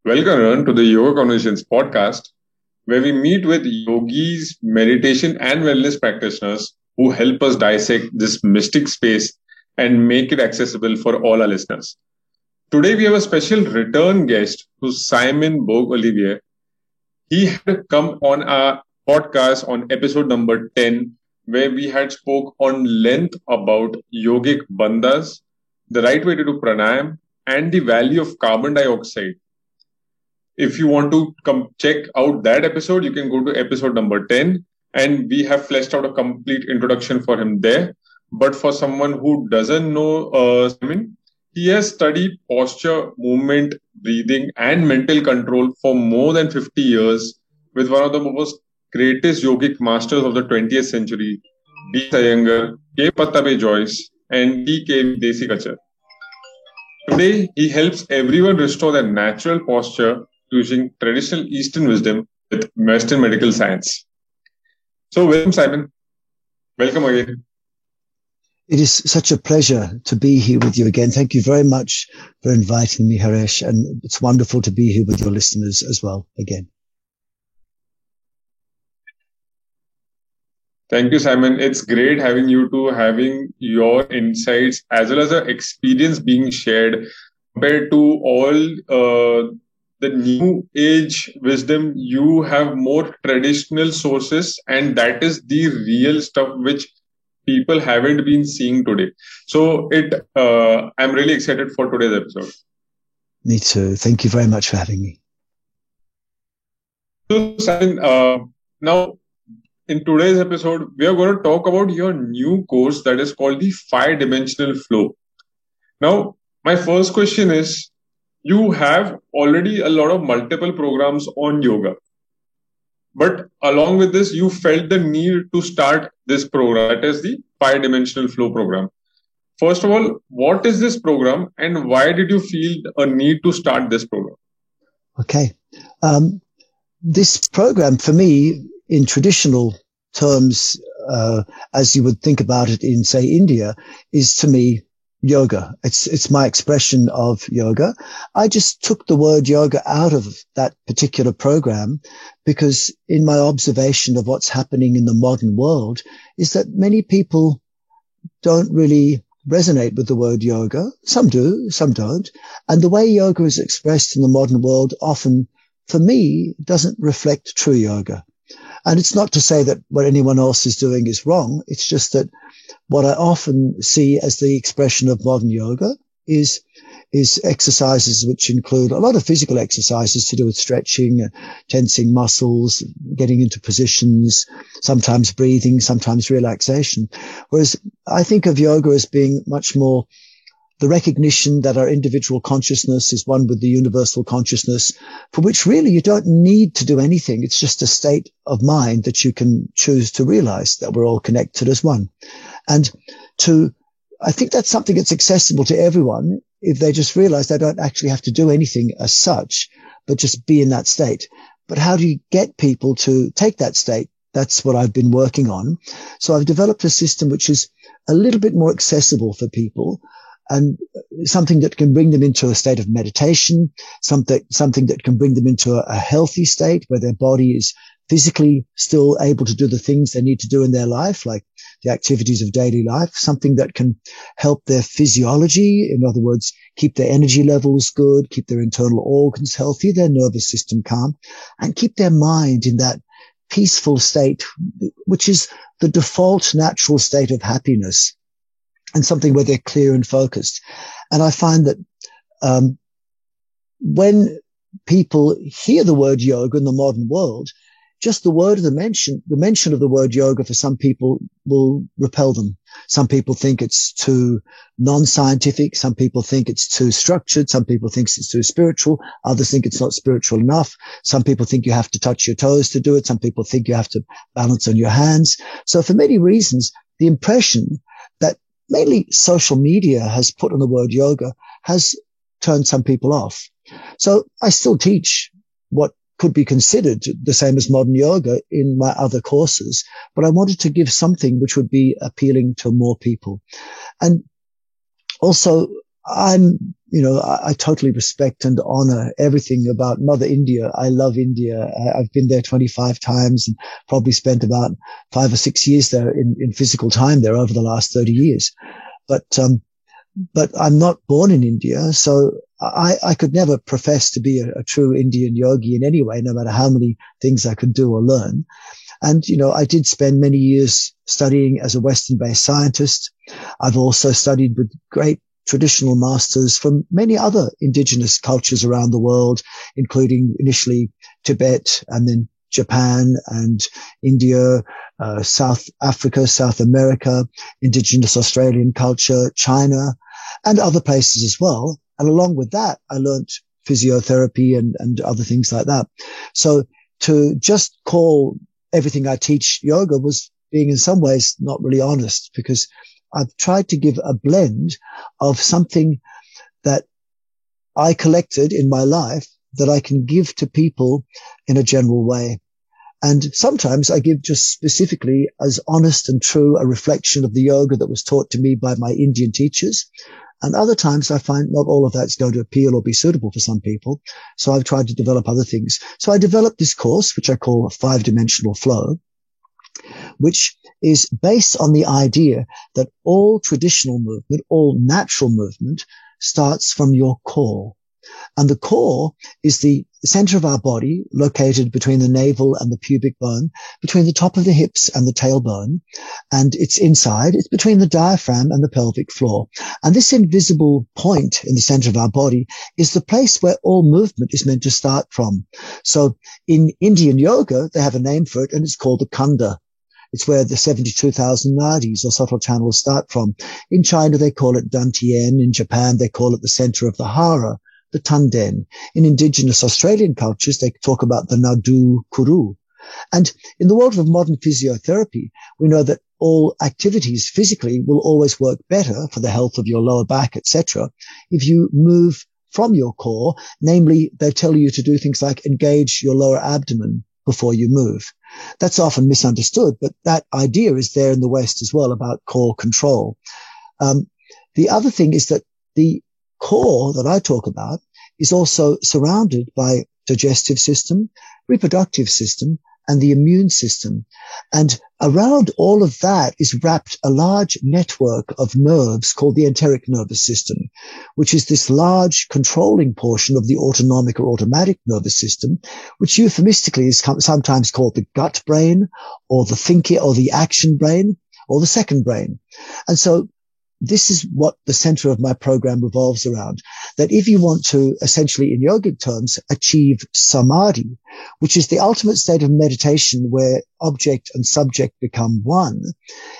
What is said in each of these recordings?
Welcome everyone to the Yoga Conversations podcast, where we meet with yogis, meditation, and wellness practitioners who help us dissect this mystic space and make it accessible for all our listeners. Today, we have a special return guest who's Simon Bogue Olivier. He had come on our podcast on episode number 10, where we had spoke on length about yogic bandhas, the right way to do pranayam, and the value of carbon dioxide. If you want to come check out that episode, you can go to episode number 10, and we have fleshed out a complete introduction for him there. But for someone who doesn't know Simon, he has studied posture, movement, breathing, and mental control for more than 50 years with one of the most greatest yogic masters of the 20th century, D. Iyengar, K. Pattabi Joyce, and T. K. Desikachar. Today, he helps everyone restore their natural posture using traditional Eastern wisdom with Western medical science. So, welcome, Simon. Welcome again. It is such a pleasure to be here with you again. Thank you very much for inviting me, Haresh, and it's wonderful to be here with your listeners as well again. Thank you, Simon. It's great having you two, having your insights as well as the experience being shared compared to all the new age wisdom. You have more traditional sources, and that is the real stuff which people haven't been seeing today. So I'm really excited for today's episode. Me too. Thank you very much for having me. So, Simon, now in today's episode, we are going to talk about your new course that is called the 5-Dimensional Flow. Now, my first question is, you have already a lot of multiple programs on yoga. But along with this, you felt the need to start this program, that is the 5-Dimensional Flow program. First of all, what is this program and why did you feel a need to start this program? Okay. This program for me, in traditional terms, as you would think about it in, say, India, is to me yoga. It's my expression of yoga. I just took the word yoga out of that particular program because in my observation of what's happening in the modern world is that many people don't really resonate with the word yoga. Some do, some don't. And the way yoga is expressed in the modern world often, for me, doesn't reflect true yoga. And it's not to say that what anyone else is doing is wrong. It's just that what I often see as the expression of modern yoga is exercises which include a lot of physical exercises to do with stretching, tensing muscles, getting into positions, sometimes breathing, sometimes relaxation. Whereas I think of yoga as being much more the recognition that our individual consciousness is one with the universal consciousness, for which really you don't need to do anything. It's just a state of mind that you can choose to realize that we're all connected as one. And I think that's something that's accessible to everyone if they just realize they don't actually have to do anything as such, but just be in that state. But how do you get people to take that state? That's what I've been working on. So I've developed a system which is a little bit more accessible for people, and something that can bring them into a state of meditation, something that can bring them into a healthy state where their body is physically still able to do the things they need to do in their life, like the activities of daily life, something that can help their physiology, in other words, keep their energy levels good, keep their internal organs healthy, their nervous system calm, and keep their mind in that peaceful state, which is the default natural state of happiness, and something where they're clear and focused. And I find that when people hear the word yoga in the modern world, just the mention of the word yoga for some people will repel them. Some people think it's too non-scientific. Some people think it's too structured. Some people think it's too spiritual. Others think it's not spiritual enough. Some people think you have to touch your toes to do it. Some people think you have to balance on your hands. So for many reasons, the impression that mainly social media has put on the word yoga has turned some people off. So I still teach what could be considered the same as modern yoga in my other courses, but I wanted to give something which would be appealing to more people. And also, I'm I totally respect and honor everything about Mother India. I love India. I've been there 25 times and probably spent about 5 or 6 years there in physical time there over the last 30 years. But I'm not born in India, so I could never profess to be a true Indian yogi in any way, no matter how many things I could do or learn. And, I did spend many years studying as a Western-based scientist. I've also studied with great traditional masters from many other indigenous cultures around the world, including initially Tibet and then Japan and India, South Africa, South America, indigenous Australian culture, China, and other places as well. And along with that, I learned physiotherapy and other things like that. So to just call everything I teach yoga was being in some ways not really honest, because I've tried to give a blend of something that I collected in my life that I can give to people in a general way. And sometimes I give just specifically as honest and true a reflection of the yoga that was taught to me by my Indian teachers. And other times I find not all of that's going to appeal or be suitable for some people. So I've tried to develop other things. So I developed this course, which I call 5-dimensional flow, which is based on the idea that all traditional movement, all natural movement starts from your core. And the core is the center of our body, located between the navel and the pubic bone, between the top of the hips and the tailbone. And it's inside, it's between the diaphragm and the pelvic floor. And this invisible point in the center of our body is the place where all movement is meant to start from. So in Indian yoga, they have a name for it, and it's called the Khanda. It's where the 72,000 nadis or subtle channels start from. In China, they call it Dantian. In Japan, they call it the center of the hara, the Tanden. In indigenous Australian cultures, they talk about the Nadu Kuru. And in the world of modern physiotherapy, we know that all activities physically will always work better for the health of your lower back, etc., if you move from your core. Namely, they tell you to do things like engage your lower abdomen before you move. That's often misunderstood, but that idea is there in the West as well about core control. The other thing is that the core that I talk about is also surrounded by digestive system, reproductive system, and the immune system. And around all of that is wrapped a large network of nerves called the enteric nervous system, which is this large controlling portion of the autonomic or automatic nervous system, which euphemistically is sometimes called the gut brain or the thinking or the action brain or the second brain. And so this is what the center of my program revolves around, that if you want to essentially in yogic terms achieve samadhi, which is the ultimate state of meditation where object and subject become one,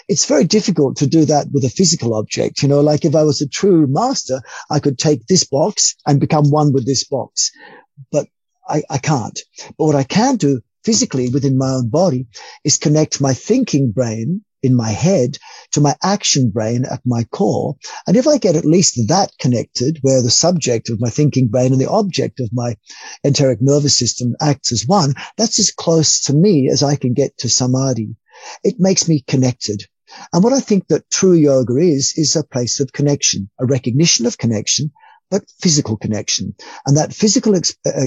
it's very difficult to do that with a physical object. Like if I was a true master, I could take this box and become one with this box, but I can't. But what I can do physically within my own body is connect my thinking brain in my head to my action brain at my core. And if I get at least that connected, where the subject of my thinking brain and the object of my enteric nervous system acts as one, that's as close to me as I can get to samadhi. It makes me connected. And what I think that true yoga is a place of connection, a recognition of connection, but physical connection. And that physical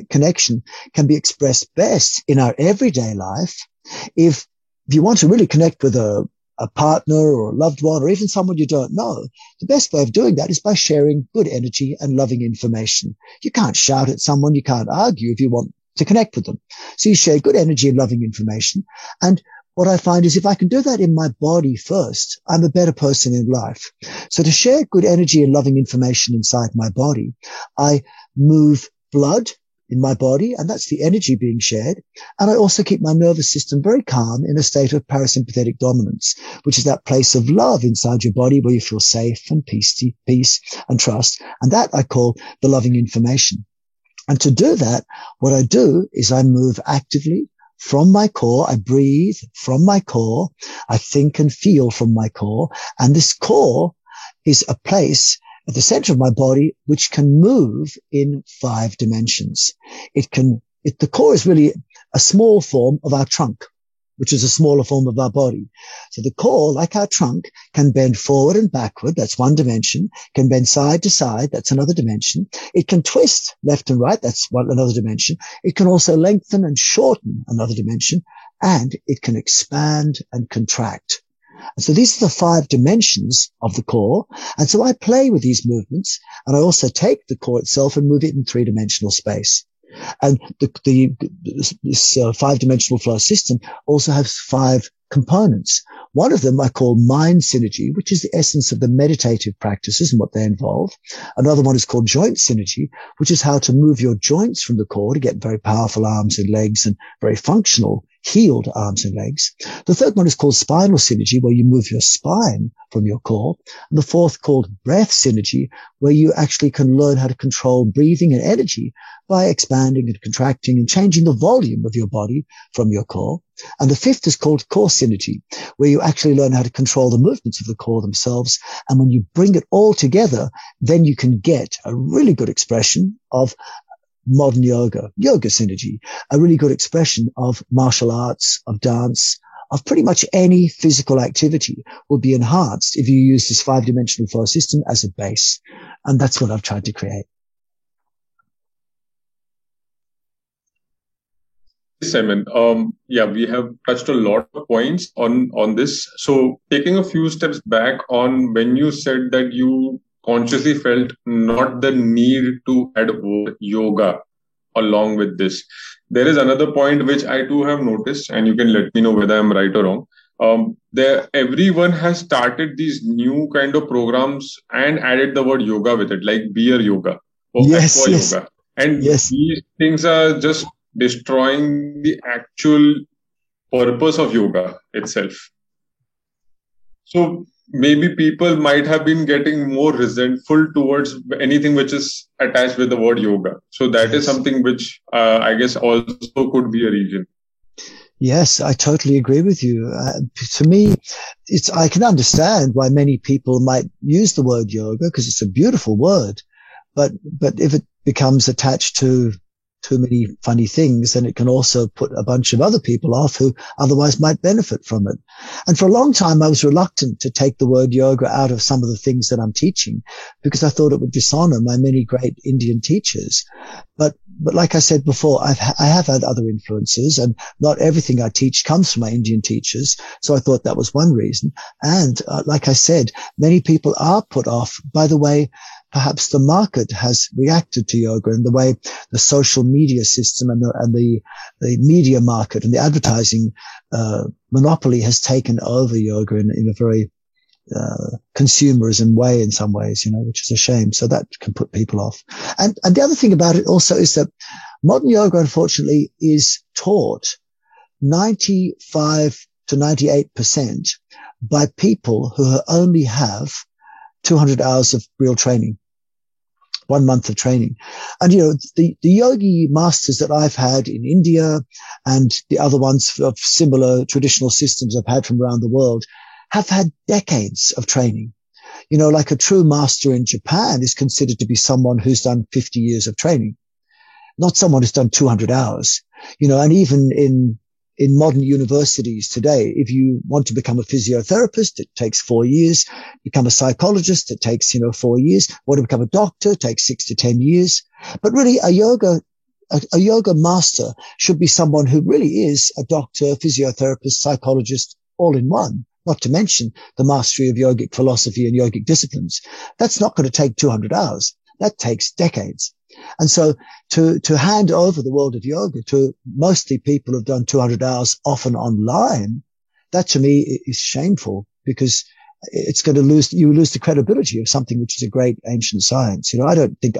connection can be expressed best in our everyday life. If you want to really connect with a partner or a loved one or even someone you don't know, the best way of doing that is by sharing good energy and loving information. You can't shout at someone. You can't argue if you want to connect with them. So you share good energy and loving information. And what I find is if I can do that in my body first, I'm a better person in life. So to share good energy and loving information inside my body, I move blood in my body, and that's the energy being shared. And I also keep my nervous system very calm in a state of parasympathetic dominance, which is that place of love inside your body where you feel safe and peace and trust. And that I call the loving information. And to do that, what I do is I move actively from my core. I breathe from my core. I think and feel from my core. And this core is a place at the center of my body, which can move in 5 dimensions. The core is really a small form of our trunk. which is a smaller form of our body. So the core, like our trunk, can bend forward and backward. That's one dimension. Can bend side to side. That's another dimension. It can twist left and right. That's another dimension. It can also lengthen and shorten, another dimension. And it can expand and contract. And so these are the 5 dimensions of the core. And so I play with these movements, and I also take the core itself and move it in 3-dimensional space. And this 5-dimensional flow system also has 5 components. One of them I call mind synergy, which is the essence of the meditative practices and what they involve. Another one is called joint synergy, which is how to move your joints from the core to get very powerful arms and legs and very functional, healed arms and legs. The third one is called spinal synergy, where you move your spine from your core. And the fourth called breath synergy, where you actually can learn how to control breathing and energy by expanding and contracting and changing the volume of your body from your core. And the fifth is called core synergy, where you actually learn how to control the movements of the core themselves. And when you bring it all together, then you can get a really good expression of modern yoga synergy, a really good expression of martial arts, of dance, of pretty much any physical activity will be enhanced if you use this 5-dimensional flow system as a base. And that's what I've tried to create. Simon, we have touched a lot of points on this. So taking a few steps back on when you said that you consciously felt not the need to add word yoga along with this. There is another point which I too have noticed, and you can let me know whether I'm right or wrong. Everyone has started these new kind of programs and added the word yoga with it, like beer yoga or aqua yoga. And these things are just destroying the actual purpose of yoga itself. So maybe people might have been getting more resentful towards anything which is attached with the word yoga. So that is something which I guess also could be a reason. Yes, I totally agree with you. To me, I can understand why many people might use the word yoga because it's a beautiful word. But if it becomes attached to too many funny things, then it can also put a bunch of other people off who otherwise might benefit from it. And for a long time, I was reluctant to take the word yoga out of some of the things that I'm teaching because I thought it would dishonor my many great Indian teachers. But like I said before, I have had other influences, and not everything I teach comes from my Indian teachers. So I thought that was one reason. And like I said, many people are put off by the way perhaps the market has reacted to yoga and the way the social media system and the media market and the advertising monopoly has taken over yoga in a very consumerism way in some ways, which is a shame. So that can put people off. And the other thing about it also is that modern yoga, unfortunately, is taught 95 to 98% by people who only have 200 hours of real training, 1 month of training. And, the yogi masters that I've had in India and the other ones of similar traditional systems I've had from around the world have had decades of training. Like a true master in Japan is considered to be someone who's done 50 years of training, not someone who's done 200 hours, and even in modern universities today, if you want to become a physiotherapist, it takes 4 years. Become a psychologist, it takes, 4 years. Want to become a doctor, it takes 6 to 10 years. But really, a yoga master should be someone who really is a doctor, physiotherapist, psychologist, all in one. Not to mention the mastery of yogic philosophy and yogic disciplines. That's not going to take 200 hours. That takes decades. And so to hand over the world of yoga to mostly people who've done 200 hours often online, that to me is shameful because it's going to you lose the credibility of something which is a great ancient science. I don't think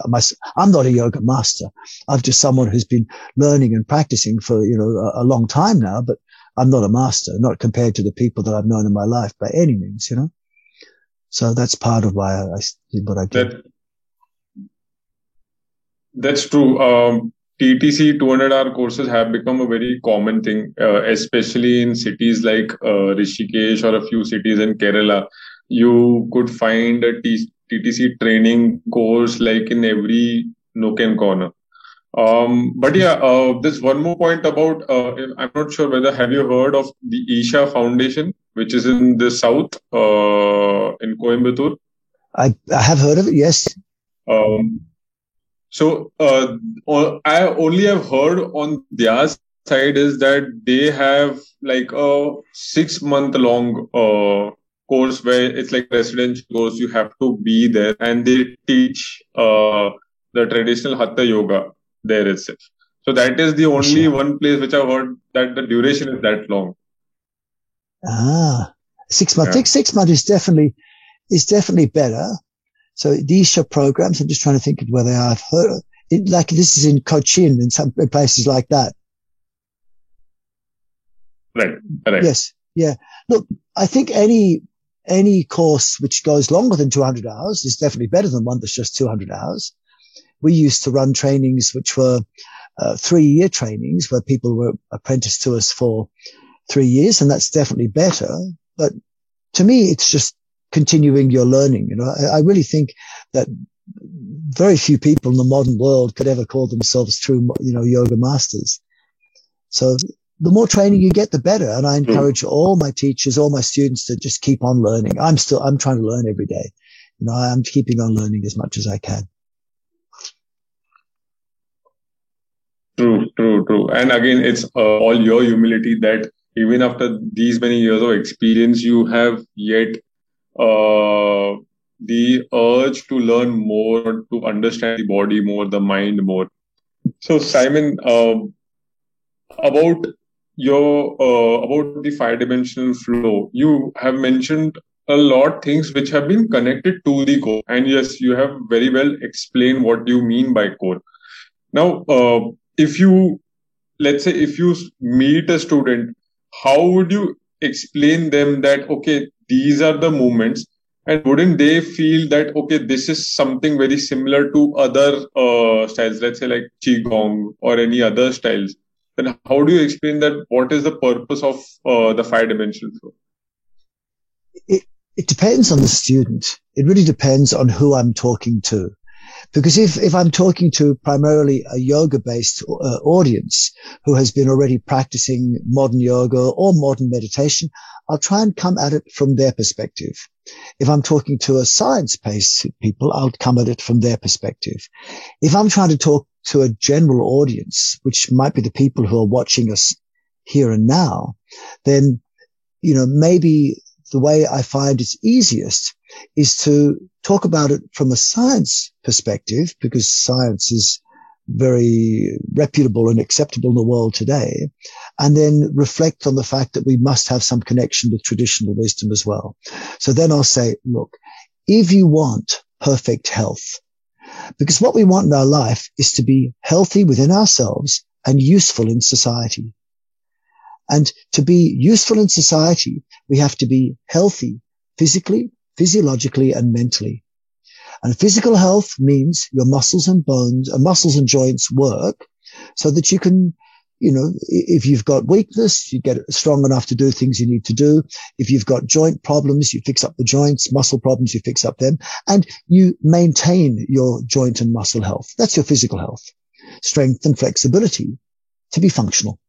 I'm not a yoga master. I'm just someone who's been learning and practicing for, a long time now, but I'm not a master, not compared to the people that I've known in my life by any means, So that's part of why I did what I did. That's true. TTC 200-hour courses have become a very common thing, especially in cities like Rishikesh or a few cities in Kerala. You could find a TTC training course like in every nook and corner. But yeah, there's one more point about, I'm not sure whether have you heard of the Isha Foundation, which is in the south, in Coimbatore. I have heard of it. Yes. Um, I only have heard on their side is that they have like a 6 month long course where it's like residential course. You have to be there, and they teach the traditional Hatha yoga there itself. So that is the only Sure. one place which I've heard that the duration is that long. 6 months. I Yeah. think 6 months is definitely better. So the Isha programs, I'm just trying to think of where they are. I've heard it, like this is in Cochin and some places like that. Right. Right. Yes. Yeah. Look, I think any course which goes longer than 200 hours is definitely better than one that's just 200 hours. We used to run trainings which were 3-year trainings where people were apprenticed to us for 3 years, and that's definitely better. But to me, it's just continuing your learning. You know, I really think that very few people in the modern world could ever call themselves true, yoga masters. So the more training you get, the better. And I encourage all my teachers, all my students to just keep on learning. I'm trying to learn every day. I'm keeping on learning as much as I can. True. And again, it's all your humility that even after these many years of experience, you have yet the urge to learn more, to understand the body more, the mind more. So, Simon, about about the five-dimensional flow, you have mentioned a lot things which have been connected to the core, and yes, you have very well explained what you mean by core. Now, if you let's say if you meet a student, how would you explain them that okay, these are the movements, and wouldn't they feel that okay, this is something very similar to other styles, let's say like qigong or any other styles? Then how do you explain that? What is the purpose of the five-dimensional flow? It depends on the student. It really depends on who I'm talking to. Because if I'm talking to primarily a yoga-based audience who has been already practicing modern yoga or modern meditation, I'll try and come at it from their perspective. If I'm talking to a science-based people, I'll come at it from their perspective. If I'm trying to talk to a general audience, which might be the people who are watching us here and now, then, maybe the way I find it's easiest is to talk about it from a science perspective, because science is very reputable and acceptable in the world today, and then reflect on the fact that we must have some connection with traditional wisdom as well. So then I'll say, look, if you want perfect health, because what we want in our life is to be healthy within ourselves and useful in society. And to be useful in society, we have to be healthy physically, physiologically, and mentally. And physical health means your muscles and joints work so that you can, if you've got weakness, you get strong enough to do things you need to do. If you've got joint problems, you fix up the joints, muscle problems, you fix up them, and you maintain your joint and muscle health. That's your physical health. Strength and flexibility to be functional.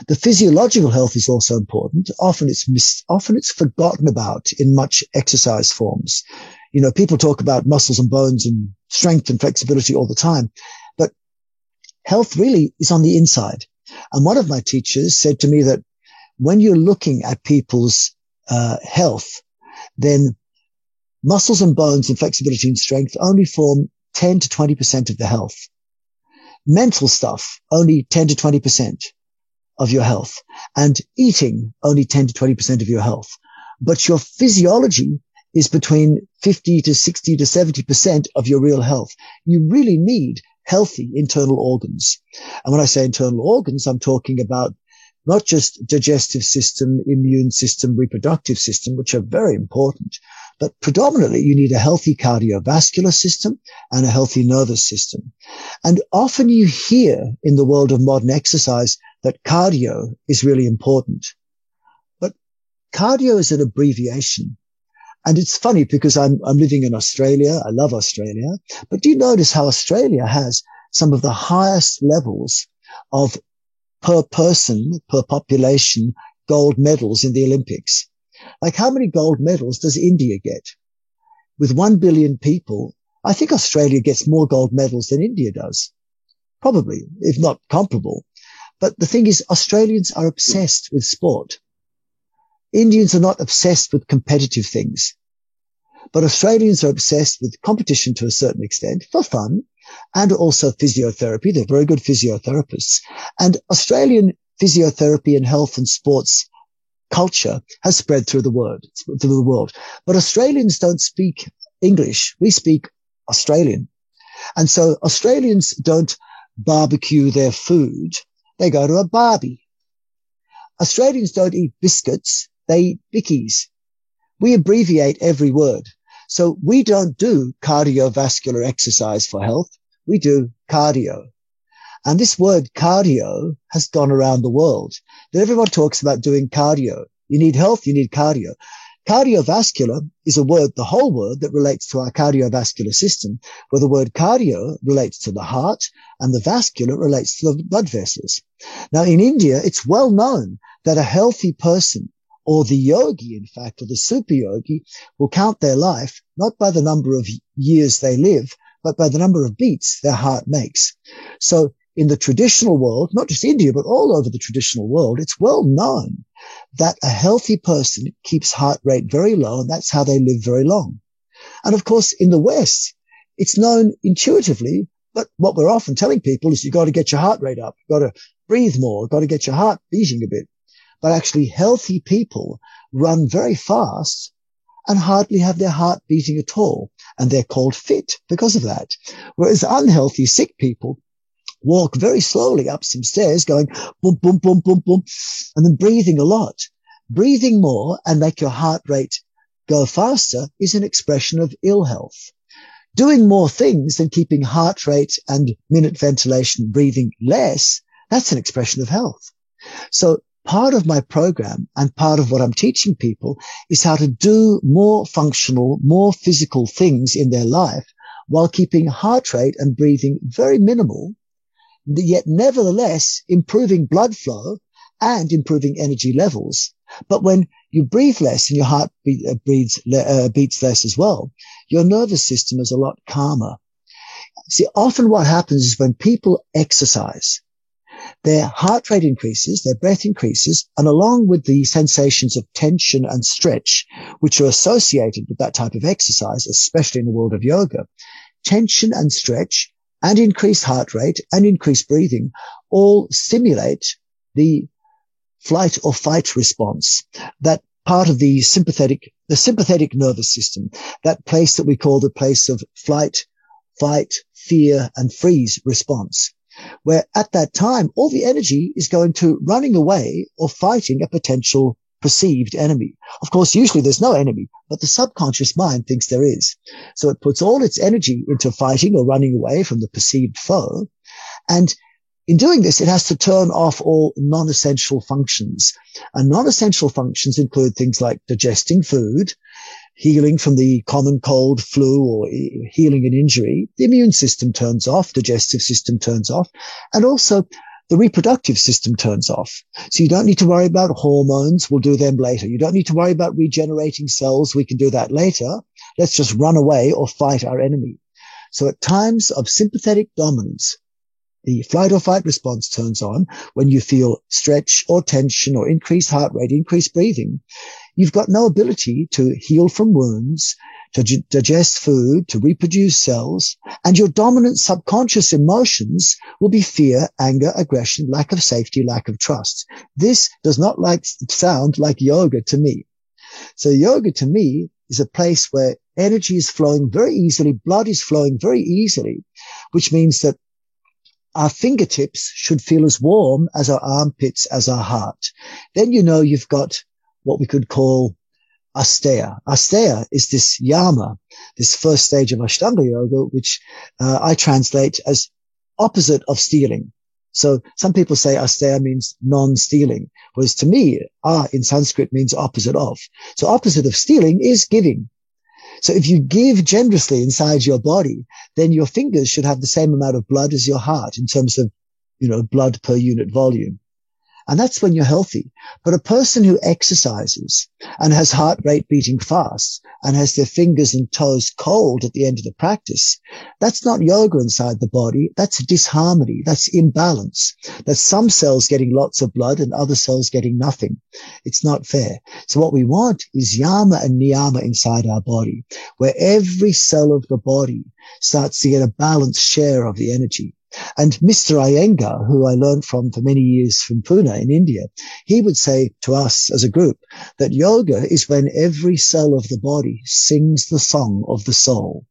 The physiological health is also important. Often it's forgotten about in much exercise forms. People talk about muscles and bones and strength and flexibility all the time, but health really is on the inside. And one of my teachers said to me that when you're looking at people's health, then muscles and bones and flexibility and strength only form 10 to 20% of the health. Mental stuff, only 10 to 20% of your health, and eating only 10 to 20% of your health. But your physiology is between 50 to 60 to 70% of your real health. You really need healthy internal organs. And when I say internal organs, I'm talking about not just digestive system, immune system, reproductive system, which are very important, but predominantly you need a healthy cardiovascular system and a healthy nervous system. And often you hear in the world of modern exercise that cardio is really important. But cardio is an abbreviation. And it's funny because I'm living in Australia. I love Australia. But do you notice how Australia has some of the highest levels of per person, per population, gold medals in the Olympics. Like, how many gold medals does India get? With 1 billion people, I think Australia gets more gold medals than India does. Probably, if not comparable. But the thing is, Australians are obsessed with sport. Indians are not obsessed with competitive things. But Australians are obsessed with competition to a certain extent for fun, and also physiotherapy. They're very good physiotherapists. And Australian physiotherapy and health and sports culture has spread through the world. But Australians don't speak English. We speak Australian. And so Australians don't barbecue their food. They go to a barbie. Australians don't eat biscuits. They eat bickies. We abbreviate every word. So we don't do cardiovascular exercise for health. We do cardio. And this word cardio has gone around the world. That everyone talks about doing cardio. You need health, you need cardio. Cardiovascular is a word, the whole word, that relates to our cardiovascular system, where the word cardio relates to the heart and the vascular relates to the blood vessels. Now, in India, it's well known that a healthy person, or the yogi, in fact, or the super yogi, will count their life not by the number of years they live, but by the number of beats their heart makes. So in the traditional world, not just India, but all over the traditional world, it's well known that a healthy person keeps heart rate very low, and that's how they live very long. And of course, in the West, it's known intuitively, but what we're often telling people is you've got to get your heart rate up, you've got to breathe more, you've got to get your heart beating a bit. But actually, healthy people run very fast and hardly have their heart beating at all. And they're called fit because of that. Whereas unhealthy, sick people walk very slowly up some stairs going boom, boom, boom, boom, boom, and then breathing a lot. Breathing more and make your heart rate go faster is an expression of ill health. Doing more things than keeping heart rate and minute ventilation breathing less, that's an expression of health. So part of my program and part of what I'm teaching people is how to do more functional, more physical things in their life while keeping heart rate and breathing very minimal, yet nevertheless improving blood flow and improving energy levels. But when you breathe less and your heart beats less as well, your nervous system is a lot calmer. See, often what happens is when people exercise, their heart rate increases, their breath increases, and along with the sensations of tension and stretch, which are associated with that type of exercise, especially in the world of yoga, tension and stretch and increased heart rate and increased breathing all stimulate the flight or fight response, that part of the sympathetic nervous system, that place that we call the place of flight, fight, fear, and freeze response, where at that time, all the energy is going to running away or fighting a potential perceived enemy. Of course, usually there's no enemy, but the subconscious mind thinks there is. So it puts all its energy into fighting or running away from the perceived foe. And in doing this, it has to turn off all non-essential functions. And non-essential functions include things like digesting food, healing from the common cold, flu, or healing an injury. The immune system turns off, digestive system turns off, and also the reproductive system turns off. So you don't need to worry about hormones. We'll do them later. You don't need to worry about regenerating cells. We can do that later. Let's just run away or fight our enemy. So at times of sympathetic dominance, the flight or fight response turns on when you feel stretch or tension or increased heart rate, increased breathing. You've got no ability to heal from wounds, to digest food, to reproduce cells, and your dominant subconscious emotions will be fear, anger, aggression, lack of safety, lack of trust. This does not sound like yoga to me. So yoga to me is a place where energy is flowing very easily, blood is flowing very easily, which means that our fingertips should feel as warm as our armpits, as our heart. Then you know you've got what we could call Asteya. Asteya is this yama, this first stage of Ashtanga Yoga, which I translate as opposite of stealing. So some people say Asteya means non-stealing, whereas to me, in Sanskrit means opposite of. So opposite of stealing is giving. So if you give generously inside your body, then your fingers should have the same amount of blood as your heart in terms of, blood per unit volume. And that's when you're healthy. But a person who exercises and has heart rate beating fast and has their fingers and toes cold at the end of the practice, that's not yoga inside the body. That's disharmony. That's imbalance. That's some cells getting lots of blood and other cells getting nothing. It's not fair. So what we want is yama and niyama inside our body, where every cell of the body starts to get a balanced share of the energy. And Mr. Iyengar, who I learned from for many years from Pune in India, he would say to us as a group that yoga is when every cell of the body sings the song of the soul.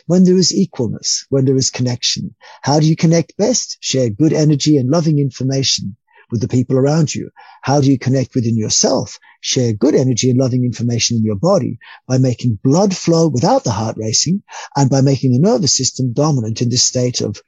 When there is equalness, when there is connection. How do you connect best? Share good energy and loving information with the people around you. How do you connect within yourself? Share good energy and loving information in your body by making blood flow without the heart racing and by making the nervous system dominant in this state of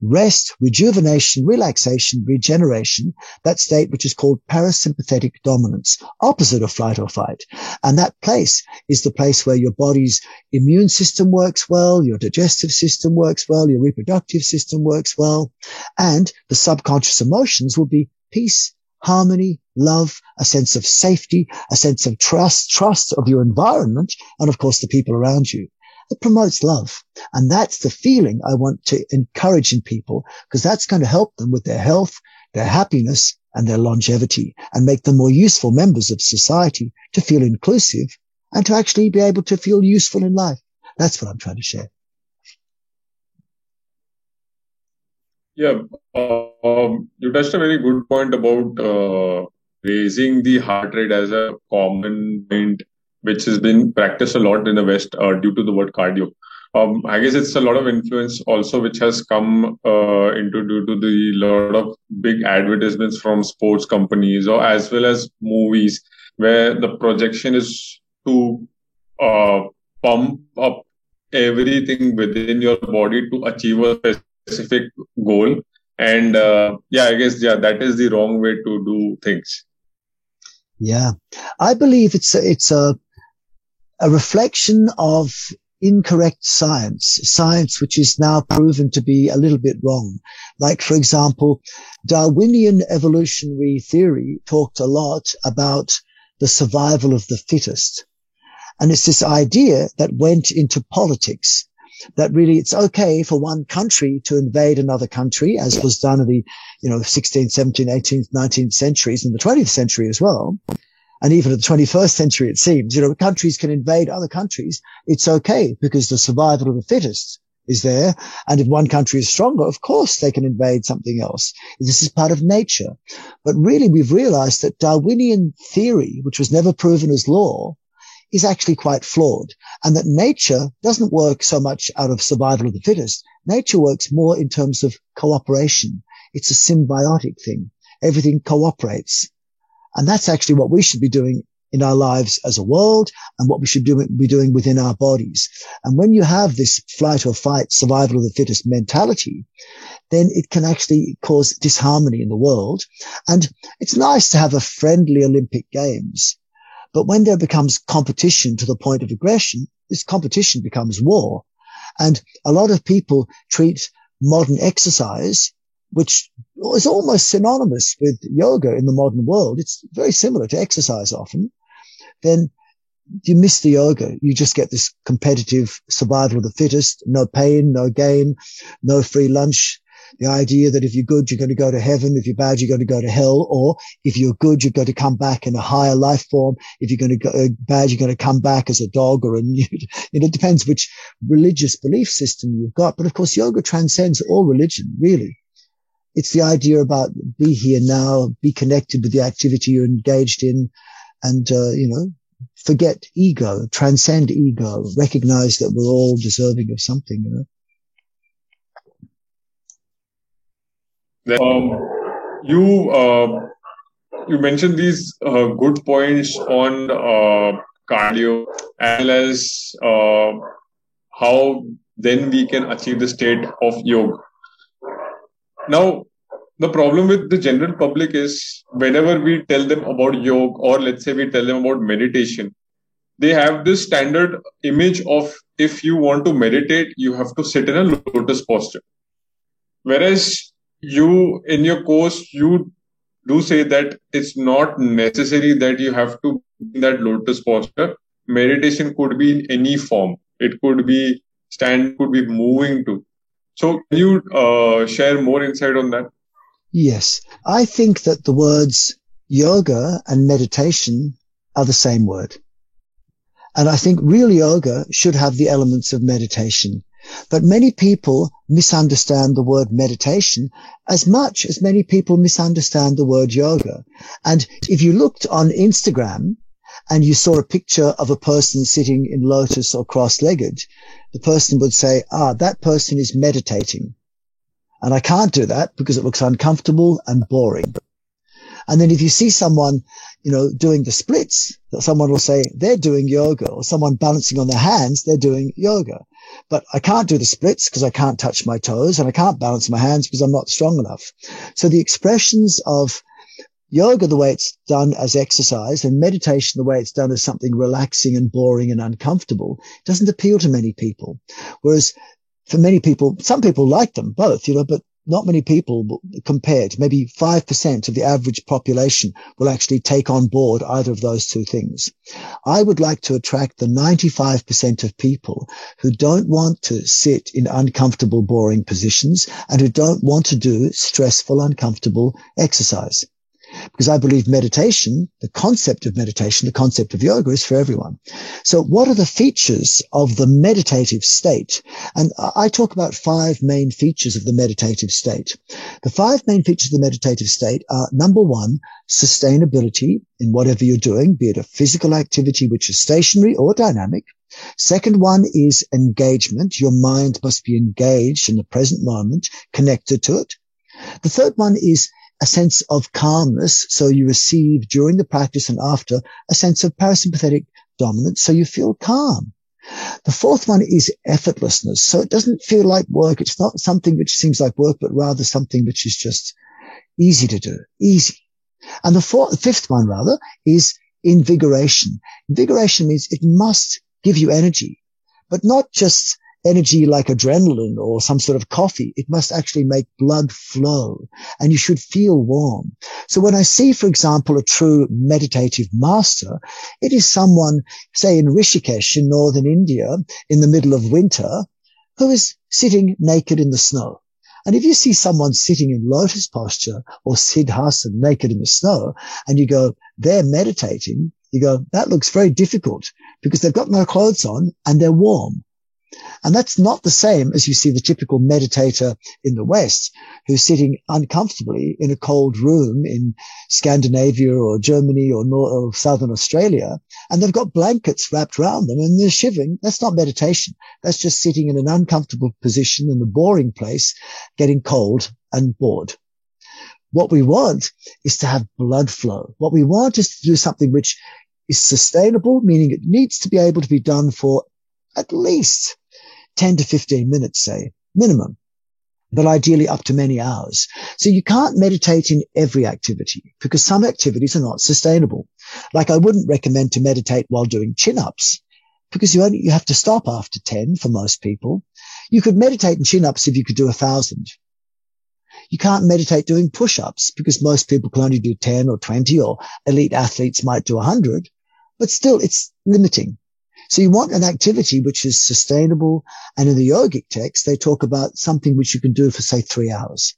rest, rejuvenation, relaxation, regeneration, that state which is called parasympathetic dominance, opposite of flight or fight. And that place is the place where your body's immune system works well, your digestive system works well, your reproductive system works well, and the subconscious emotions will be peace, harmony, love, a sense of safety, a sense of trust of your environment, and of course the people around you. It promotes love. And that's the feeling I want to encourage in people, because that's going to help them with their health, their happiness, and their longevity, and make them more useful members of society, to feel inclusive and to actually be able to feel useful in life. That's what I'm trying to share. Yeah, you touched a very good point about raising the heart rate as a common point, which has been practiced a lot in the West due to the word cardio. I guess it's a lot of influence also which has come into due to the lot of big advertisements from sports companies or as well as movies, where the projection is to pump up everything within your body to achieve a specific goal. And I guess that is the wrong way to do things. Yeah, I believe it's a reflection of incorrect science which is now proven to be a little bit wrong. Like, for example, Darwinian evolutionary theory talked a lot about the survival of the fittest. And it's this idea that went into politics, that really it's okay for one country to invade another country, as was done in the 16th, 17th, 18th, 19th centuries, and the 20th century as well. And even in the 21st century, it seems, countries can invade other countries. It's okay because the survival of the fittest is there. And if one country is stronger, of course they can invade something else. This is part of nature. But really, we've realized that Darwinian theory, which was never proven as law, is actually quite flawed, and that nature doesn't work so much out of survival of the fittest. Nature works more in terms of cooperation. It's a symbiotic thing. Everything cooperates. And that's actually what we should be doing in our lives as a world and what we should be doing within our bodies. And when you have this flight or fight, survival of the fittest mentality, then it can actually cause disharmony in the world. And it's nice to have a friendly Olympic Games. But when there becomes competition to the point of aggression, this competition becomes war. And a lot of people treat modern exercise, which is almost synonymous with yoga in the modern world. It's very similar to exercise often. Then you miss the yoga. You just get this competitive survival of the fittest, no pain, no gain, no free lunch. The idea that if you're good, you're going to go to heaven. If you're bad, you're going to go to hell. Or if you're good, you're going to come back in a higher life form. If you're going to go bad, you're going to come back as a dog or a newt. It depends which religious belief system you've got. But of course, yoga transcends all religion, really. It's the idea about be here now, be connected with the activity you're engaged in, and, forget ego, transcend ego, recognize that we're all deserving of something, You mentioned these good points on cardio, as well as how then we can achieve the state of yoga. Now, the problem with the general public is whenever we tell them about yoga, or let's say we tell them about meditation, they have this standard image of if you want to meditate, you have to sit in a lotus posture. Whereas you, in your course, you do say that it's not necessary that you have to be in that lotus posture. Meditation could be in any form. It could be stand, could be moving too. So can you share more insight on that? Yes. I think that the words yoga and meditation are the same word. And I think real yoga should have the elements of meditation. But many people misunderstand the word meditation as much as many people misunderstand the word yoga. And if you looked on Instagram and you saw a picture of a person sitting in lotus or cross-legged, the person would say, that person is meditating. And I can't do that because it looks uncomfortable and boring. And then if you see someone, doing the splits, someone will say they're doing yoga, or someone balancing on their hands, they're doing yoga. But I can't do the splits because I can't touch my toes, and I can't balance my hands because I'm not strong enough. So the expressions of yoga, the way it's done as exercise, and meditation, the way it's done as something relaxing and boring and uncomfortable, doesn't appeal to many people. Whereas for many people, some people like them both, but not many people compared. Maybe 5% of the average population will actually take on board either of those two things. I would like to attract the 95% of people who don't want to sit in uncomfortable, boring positions and who don't want to do stressful, uncomfortable exercise. Because I believe meditation, the concept of meditation, the concept of yoga is for everyone. So what are the features of the meditative state? And I talk about 5 main features of the meditative state. The 5 main features of the meditative state are, number 1, sustainability in whatever you're doing, be it a physical activity which is stationary or dynamic. Second one is engagement. Your mind must be engaged in the present moment, connected to it. The third one is a sense of calmness. So you receive during the practice and after a sense of parasympathetic dominance. So you feel calm. The fourth one is effortlessness. So it doesn't feel like work. It's not something which seems like work, but rather something which is just easy to do, easy. And the fifth one is invigoration. Invigoration means it must give you energy, but not just energy like adrenaline or some sort of coffee. It must actually make blood flow, and you should feel warm. So when I see, for example, a true meditative master, it is someone, say in Rishikesh in northern India in the middle of winter, who is sitting naked in the snow. And if you see someone sitting in lotus posture or siddhasana naked in the snow, and you go, they're meditating, you go, that looks very difficult because they've got no clothes on and they're warm. And that's not the same as you see the typical meditator in the West who's sitting uncomfortably in a cold room in Scandinavia or Germany or Southern Australia, and they've got blankets wrapped around them and they're shivering. That's not meditation. That's just sitting in an uncomfortable position in a boring place, getting cold and bored. What we want is to have blood flow. What we want is to do something which is sustainable, meaning it needs to be able to be done for at least 10 to 15 minutes, say, minimum, but ideally up to many hours. So you can't meditate in every activity because some activities are not sustainable. Like I wouldn't recommend to meditate while doing chin-ups because you have to stop after 10 for most people. You could meditate in chin-ups if you could do 1,000. You can't meditate doing push-ups because most people can only do 10 or 20, or elite athletes might do 100, but still it's limiting. So you want an activity which is sustainable. And in the yogic text, they talk about something which you can do for, say, 3 hours.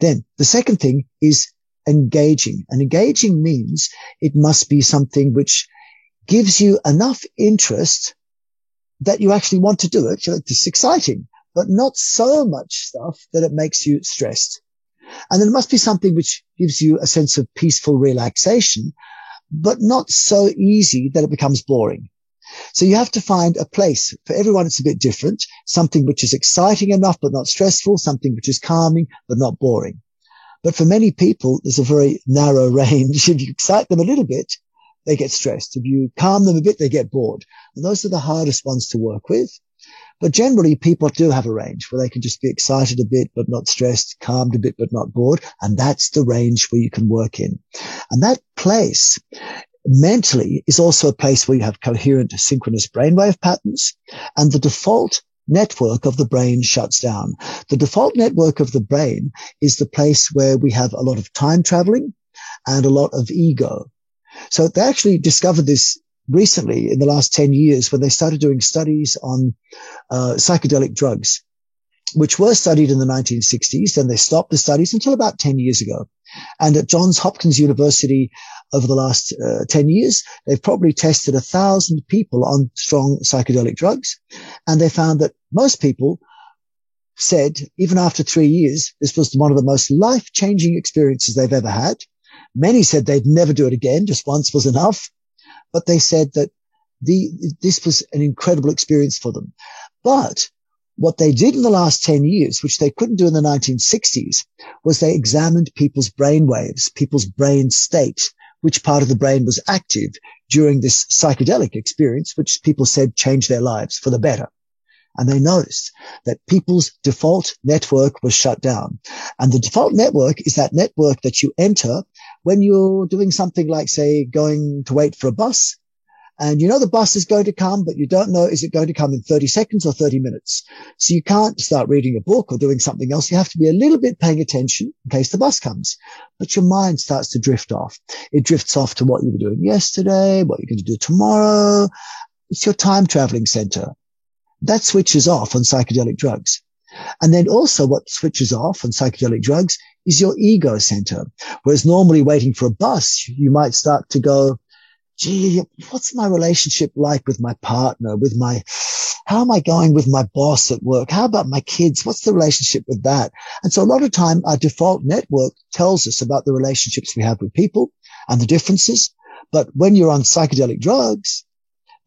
Then the second thing is engaging. And engaging means it must be something which gives you enough interest that you actually want to do it. It's exciting, but not so much stuff that it makes you stressed. And then it must be something which gives you a sense of peaceful relaxation, but not so easy that it becomes boring. So you have to find a place. For everyone, it's a bit different. Something which is exciting enough, but not stressful. Something which is calming, but not boring. But for many people, there's a very narrow range. If you excite them a little bit, they get stressed. If you calm them a bit, they get bored. And those are the hardest ones to work with. But generally, people do have a range where they can just be excited a bit, but not stressed, calmed a bit, but not bored. And that's the range where you can work in. And that place mentally is also a place where you have coherent synchronous brainwave patterns, and the default network of the brain shuts down. The default network of the brain is the place where we have a lot of time traveling and a lot of ego. So they actually discovered this recently in the last 10 years when they started doing studies on psychedelic drugs, which were studied in the 1960s. Then they stopped the studies until about 10 years ago. And at Johns Hopkins University over the last 10 years, they've probably tested 1,000 people on strong psychedelic drugs. And they found that most people said, even after 3 years, this was one of the most life-changing experiences they've ever had. Many said they'd never do it again, just once was enough. But they said that this was an incredible experience for them. But what they did in the last 10 years, which they couldn't do in the 1960s, was they examined people's brain waves, people's brain state, which part of the brain was active during this psychedelic experience, which people said changed their lives for the better. And they noticed that people's default network was shut down. And the default network is that network that you enter when you're doing something like, say, going to wait for a bus. And you know the bus is going to come, but you don't know, is it going to come in 30 seconds or 30 minutes? So you can't start reading a book or doing something else. You have to be a little bit paying attention in case the bus comes. But your mind starts to drift off. It drifts off to what you were doing yesterday, what you're going to do tomorrow. It's your time traveling center. That switches off on psychedelic drugs. And then also what switches off on psychedelic drugs is your ego center. Whereas normally waiting for a bus, you might start to go, gee, what's my relationship like with my partner, how am I going with my boss at work? How about my kids? What's the relationship with that? And so a lot of time our default network tells us about the relationships we have with people and the differences. But when you're on psychedelic drugs,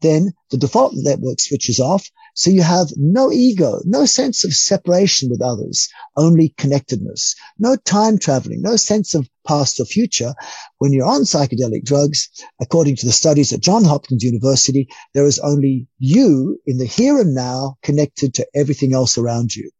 then the default network switches off. So you have no ego, no sense of separation with others, only connectedness, no time traveling, no sense of past or future. When you're on psychedelic drugs, according to the studies at Johns Hopkins University, there is only you in the here and now connected to everything else around you.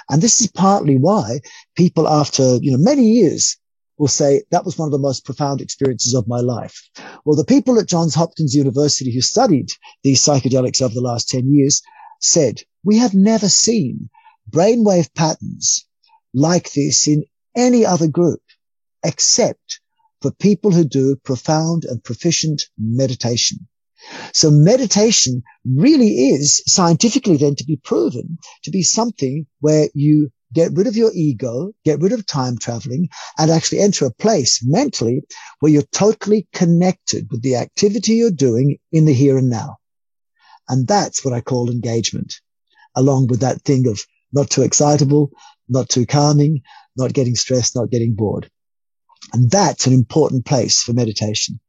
And this is partly why people after, many years will say that was one of the most profound experiences of my life. Well, the people at Johns Hopkins University who studied these psychedelics over the last 10 years said, we have never seen brainwave patterns like this in any other group, except for people who do profound and proficient meditation. So meditation really is scientifically then to be proven to be something where you get rid of your ego, get rid of time traveling, and actually enter a place mentally where you're totally connected with the activity you're doing in the here and now. And that's what I call engagement, along with that thing of not too excitable, not too calming, not getting stressed, not getting bored. And that's an important place for meditation.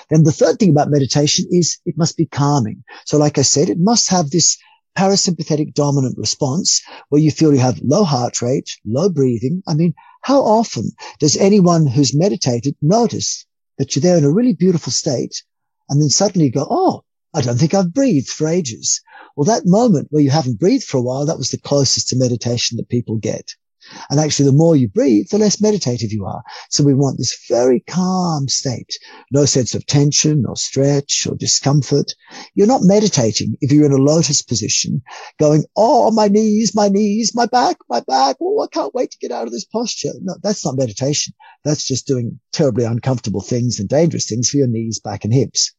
Then the third thing about meditation is it must be calming. So like I said, it must have this parasympathetic dominant response where you feel you have low heart rate, low breathing. I mean, how often does anyone who's meditated notice that you're there in a really beautiful state and then suddenly you go, oh, I don't think I've breathed for ages. Well, that moment where you haven't breathed for a while, that was the closest to meditation that people get. And actually, the more you breathe, the less meditative you are. So we want this very calm state. No sense of tension or stretch or discomfort. You're not meditating if you're in a lotus position going, oh, my knees, my back. Oh, I can't wait to get out of this posture. No, that's not meditation. That's just doing terribly uncomfortable things and dangerous things for your knees, back and hips.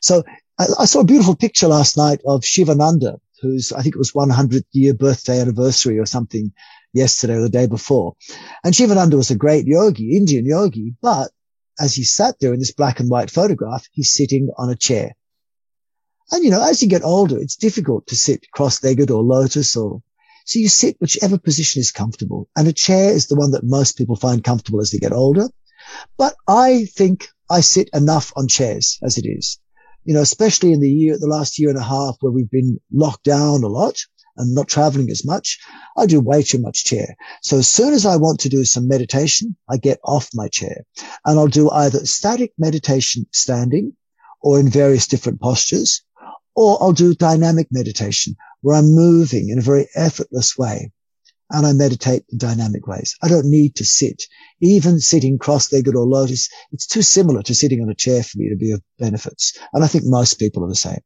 So I saw a beautiful picture last night of Shivananda, whose, I think it was 100th year birthday anniversary or something yesterday or the day before. And Shivananda was a great yogi, Indian yogi, but as he sat there in this black and white photograph, he's sitting on a chair. And, as you get older, it's difficult to sit cross-legged or lotus so you sit whichever position is comfortable. And a chair is the one that most people find comfortable as they get older. But I think I sit enough on chairs as it is. Especially in the last year and a half where we've been locked down a lot and not traveling as much, I do way too much chair. So as soon as I want to do some meditation, I get off my chair and I'll do either static meditation standing or in various different postures, or I'll do dynamic meditation where I'm moving in a very effortless way. and I meditate in dynamic ways. I don't need to sit. Even sitting cross-legged or lotus, it's too similar to sitting on a chair for me to be of benefits. And I think most people are the same.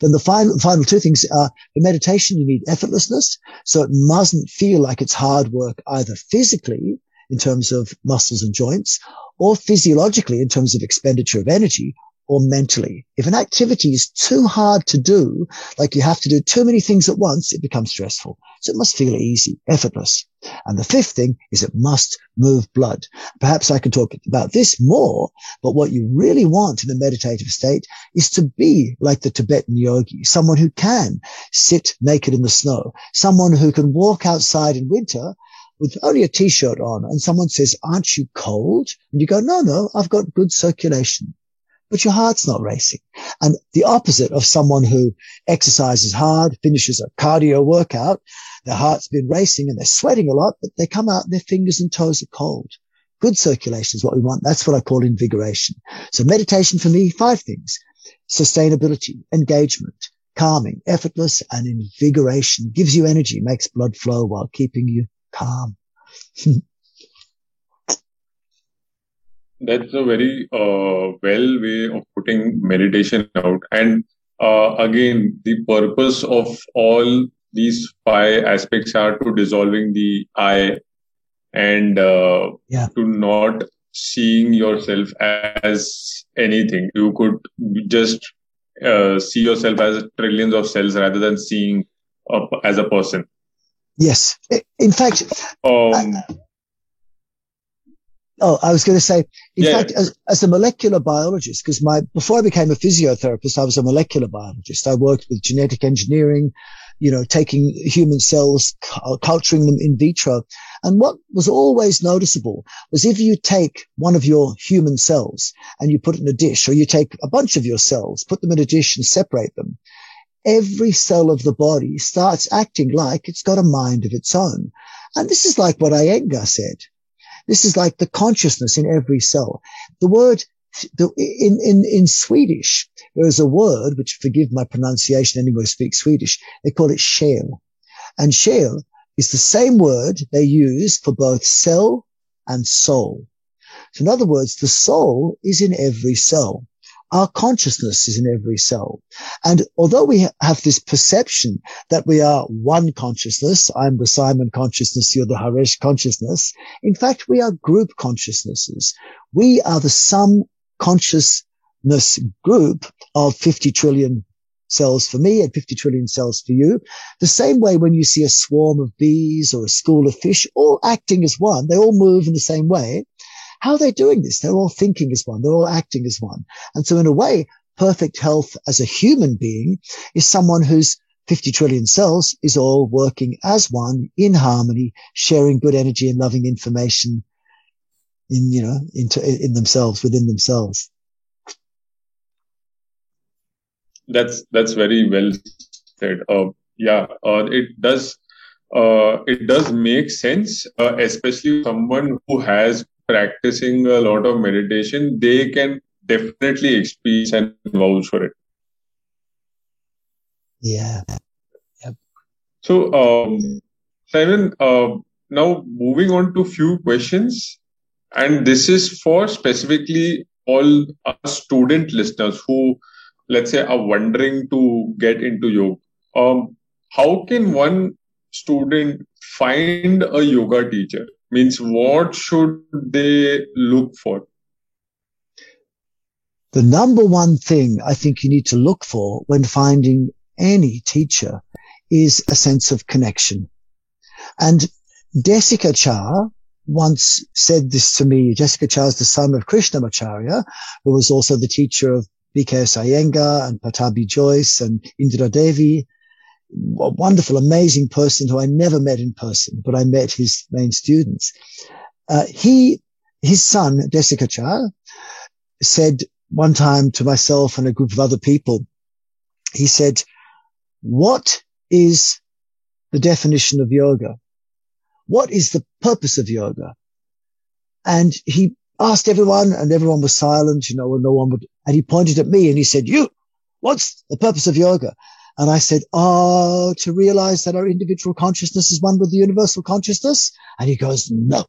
Then the final two things are, for meditation, you need effortlessness. So it mustn't feel like it's hard work either physically in terms of muscles and joints, or physiologically in terms of expenditure of energy, or mentally. If an activity is too hard to do, like you have to do too many things at once, it becomes stressful. So it must feel easy, effortless. And the fifth thing is it must move blood. Perhaps I can talk about this more, but what you really want in a meditative state is to be like the Tibetan yogi, someone who can sit naked in the snow, someone who can walk outside in winter with only a t-shirt on, and someone says, "Aren't you cold?" And you go, "No, I've got good circulation." But your heart's not racing. And the opposite of someone who exercises hard, finishes a cardio workout, their heart's been racing and they're sweating a lot, but they come out and their fingers and toes are cold. Good circulation is what we want. That's what I call invigoration. So meditation for me, 5 things: sustainability, engagement, calming, effortless, and invigoration. Gives you energy, makes blood flow while keeping you calm. That's a very well way of putting meditation out. And again, the purpose of all these 5 aspects are to dissolving the I, and to not seeing yourself as anything. You could just see yourself as trillions of cells rather than seeing as a person. Yes. In fact, I was going to say, in fact, as a molecular biologist, because before I became a physiotherapist, I was a molecular biologist. I worked with genetic engineering, taking human cells, culturing them in vitro. And what was always noticeable was if you take one of your human cells and you put it in a dish, or you take a bunch of your cells, put them in a dish and separate them, every cell of the body starts acting like it's got a mind of its own. And this is like what Iyengar said. This is like the consciousness in every cell. The word, in Swedish, there is a word, which, forgive my pronunciation, anyone who speaks Swedish, they call it själ. And själ is the same word they use for both cell and soul. So in other words, the soul is in every cell. Our consciousness is in every cell. And although we have this perception that we are one consciousness, I'm the Simon consciousness, you're the Haresh consciousness, in fact, we are group consciousnesses. We are the sum consciousness group of 50 trillion cells for me and 50 trillion cells for you. The same way when you see a swarm of bees or a school of fish all acting as one, they all move in the same way. How are they doing this? They're all thinking as one. They're all acting as one. And so in a way, perfect health as a human being is someone whose 50 trillion cells is all working as one, in harmony, sharing good energy and loving information in themselves, within themselves. That's very well said. It does make sense, especially someone who has practicing a lot of meditation, they can definitely experience and vouch for it. Yeah. Yep. So, Simon, now moving on to few questions, and this is for specifically all our student listeners who, let's say, are wondering to get into yoga. How can one student find a yoga teacher? Means, what should they look for? The number one thing I think you need to look for when finding any teacher is a sense of connection. And Desikachar once said this to me. Desikachar is the son of Krishnamacharya, who was also the teacher of B.K.S. Iyengar and Patabi Joyce and Indira Devi. A wonderful, amazing person who I never met in person, but I met his main students. His son, Desikachar, said one time to myself and a group of other people, he said, "What is the definition of yoga? What is the purpose of yoga?" And he asked everyone, and everyone was silent, and no one would, and he pointed at me and he said, "You, what's the purpose of yoga?" And I said, oh, to realize that our individual consciousness is one with the universal consciousness. And he goes, no.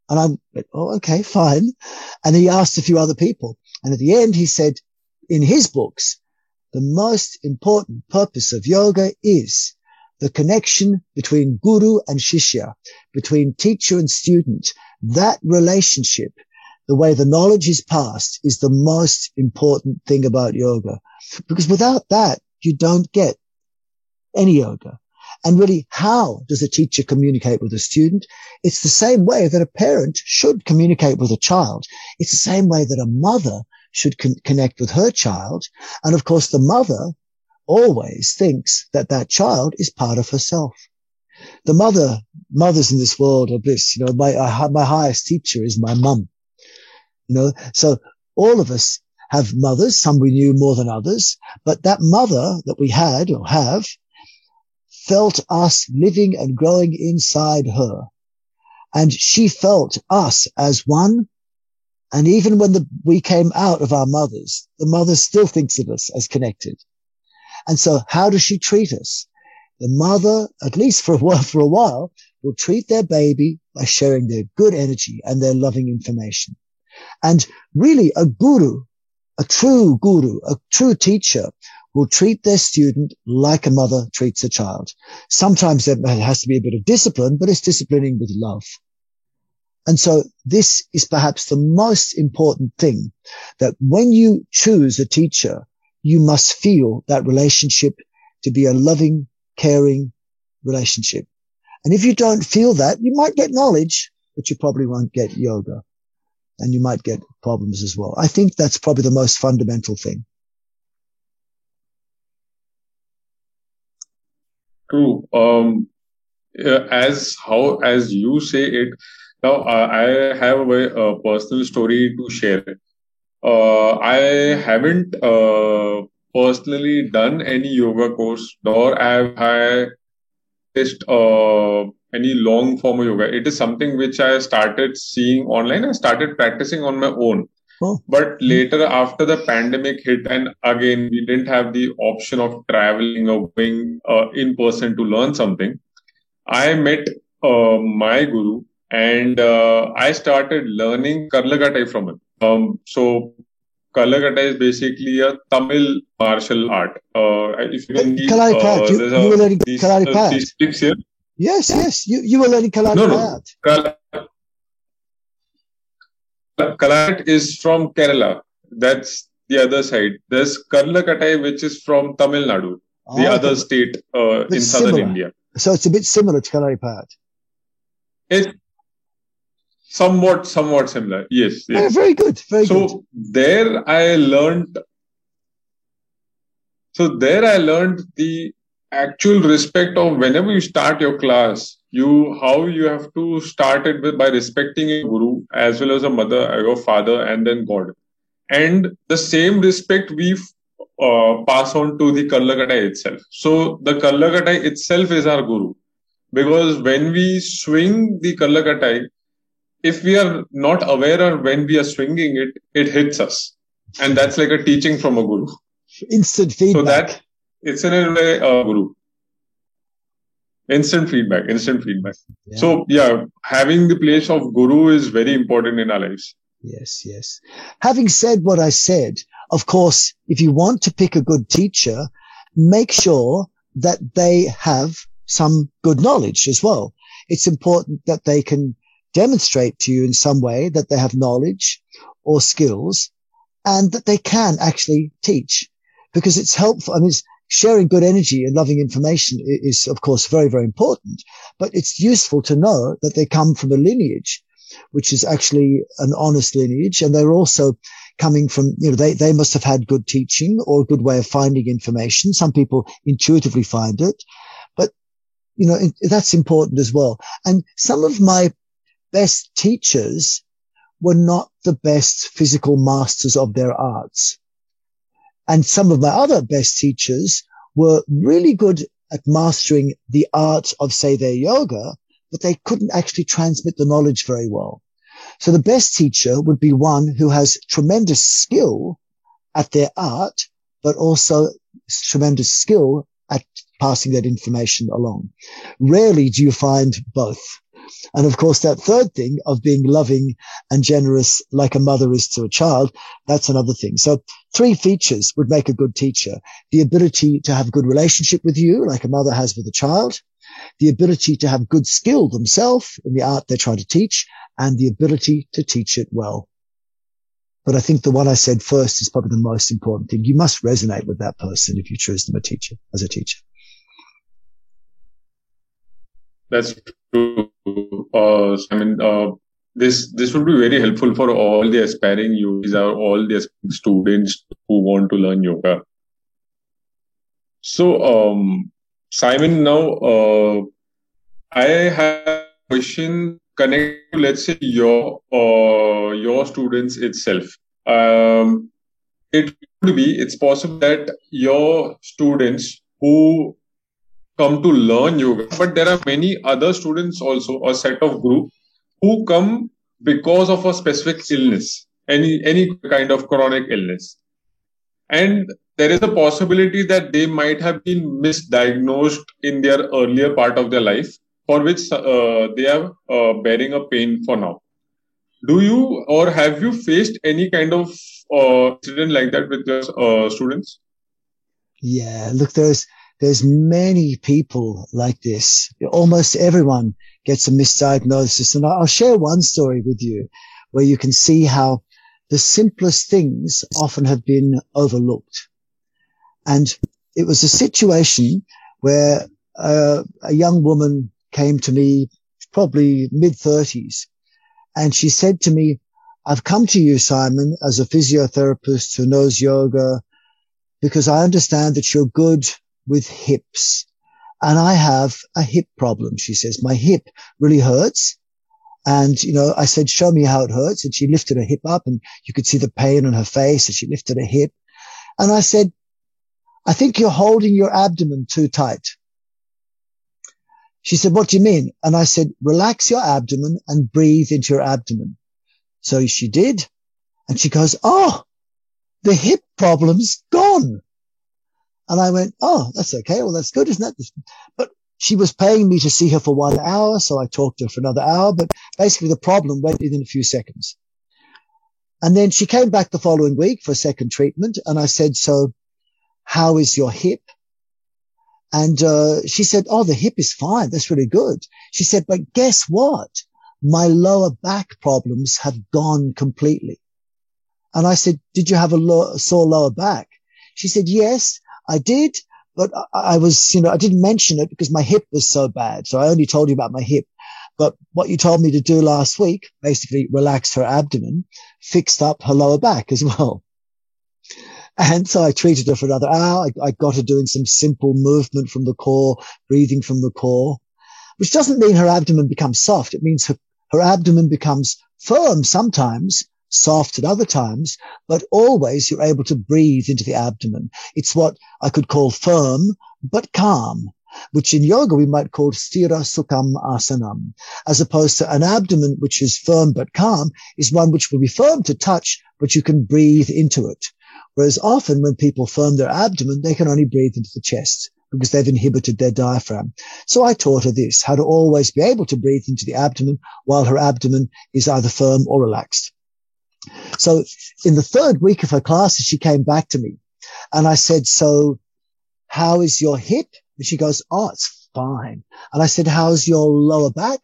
And I went, oh, okay, fine. And he asked a few other people. And at the end, he said, in his books, the most important purpose of yoga is the connection between guru and shishya, between teacher and student. That relationship, the way the knowledge is passed, is the most important thing about yoga. Because without that, you don't get any yoga. And really, how does a teacher communicate with a student? It's the same way that a parent should communicate with a child. It's the same way that a mother should connect with her child. And of course, the mother always thinks that that child is part of herself. The mothers in this world are bliss. You know, my highest teacher is my mum. You know, so all of us have mothers. Some we knew more than others, but that mother that we had or have felt us living and growing inside her. And she felt us as one. And even when we came out of our mothers, the mother still thinks of us as connected. And so how does she treat us? The mother, at least for a while, will treat their baby by sharing their good energy and their loving information. And really a true teacher will treat their student like a mother treats a child. Sometimes there has to be a bit of discipline, but it's disciplining with love. And so this is perhaps the most important thing, that when you choose a teacher, you must feel that relationship to be a loving, caring relationship. And if you don't feel that, you might get knowledge, but you probably won't get yoga. And you might get problems as well. I think that's probably the most fundamental thing. True. As you say it, now I have a very personal story to share. I haven't personally done any yoga course, nor have I practiced any long form of yoga. It is something which I started seeing online. I started practicing on my own. Oh. But later, after the pandemic hit, and again, we didn't have the option of traveling or going in person to learn something, I met my guru, and I started learning Karlagatai from him. So Karlagatai is basically a Tamil martial art. If you can see, you were learning Kalaripat. These sticks here. Yes. You were learning Kalaripat. No. Kalat is from Kerala. That's the other side. There's Karlakatai, which is from Tamil Nadu, the other state in southern India. So it's a bit similar to Kalaripat. It's somewhat similar. Yes. Oh, very good. Very good. So there I learned the actual respect of whenever you start your class, how you have to start it by respecting your guru as well as a mother, your father, and then God. And the same respect we pass on to the Karlagatai itself. So the Karlagatai itself is our guru. Because when we swing the Karlagatai, if we are not aware of when we are swinging it, it hits us. And that's like a teaching from a guru. Instant feedback. So that it's in a way a guru. Instant feedback. Yeah. So having the place of guru is very important in our lives. Yes. Having said what I said, of course, if you want to pick a good teacher, make sure that they have some good knowledge as well. It's important that they can demonstrate to you in some way that they have knowledge or skills and that they can actually teach, because it's helpful. I mean, sharing good energy and loving information is, of course, very, very important, but it's useful to know that they come from a lineage, which is actually an honest lineage. And they're also coming from, they must have had good teaching or a good way of finding information. Some people intuitively find it, but, that's important as well. And some of my best teachers were not the best physical masters of their arts. And some of my other best teachers were really good at mastering the art of, say, their yoga, but they couldn't actually transmit the knowledge very well. So the best teacher would be one who has tremendous skill at their art, but also tremendous skill at passing that information along. Rarely do you find both. And of course, that third thing of being loving and generous like a mother is to a child, that's another thing. So 3 features would make a good teacher. The ability to have a good relationship with you, like a mother has with a child. The ability to have good skill themselves in the art they're trying to teach, and the ability to teach it well. But I think the one I said first is probably the most important thing. You must resonate with that person if you choose them as a teacher. That's true. This would be very helpful for all the aspiring yogis or all the students who want to learn yoga. So, Simon, now I have a question connected to, let's say, your students itself. It's possible that your students who come to learn yoga, but there are many other students also, a set of group who come because of a specific illness, any kind of chronic illness. And there is a possibility that they might have been misdiagnosed in their earlier part of their life, for which they are bearing a pain for now. Do you or have you faced any kind of incident like that with your students? Yeah, look, there's many people like this. Almost everyone gets a misdiagnosis. And I'll share one story with you where you can see how the simplest things often have been overlooked. And it was a situation where a young woman came to me, probably mid-30s, and she said to me, I've come to you, Simon, as a physiotherapist who knows yoga, because I understand that you're good with hips. And I have a hip problem, she says. My hip really hurts. And, I said, show me how it hurts. And she lifted her hip up and you could see the pain on her face as she lifted her hip. And I said, I think you're holding your abdomen too tight. She said, what do you mean? And I said, relax your abdomen and breathe into your abdomen. So she did. And she goes, oh, the hip problem's gone. And I went, oh, that's okay. Well, that's good, isn't it? But she was paying me to see her for 1 hour. So I talked to her for another hour, but basically the problem went in a few seconds. And then she came back the following week for a second treatment. And I said, so how is your hip? And she said, oh, the hip is fine. That's really good. She said, but guess what? My lower back problems have gone completely. And I said, did you have a sore lower back? She said, yes, I did. But I was, I didn't mention it because my hip was so bad. So I only told you about my hip. But what you told me to do last week, basically relax her abdomen, fixed up her lower back as well. And so I treated her for another hour. I got her doing some simple movement from the core, breathing from the core, which doesn't mean her abdomen becomes soft. It means her abdomen becomes firm sometimes, soft at other times, but always you're able to breathe into the abdomen. It's what I could call firm, but calm, which in yoga we might call sthira sukham asanam, as opposed to an abdomen which is firm but calm is one which will be firm to touch, but you can breathe into it. Whereas often when people firm their abdomen, they can only breathe into the chest because they've inhibited their diaphragm. So I taught her this, how to always be able to breathe into the abdomen while her abdomen is either firm or relaxed. So in the third week of her classes, she came back to me and I said, so how is your hip? And she goes, oh, it's fine. And I said, how's your lower back?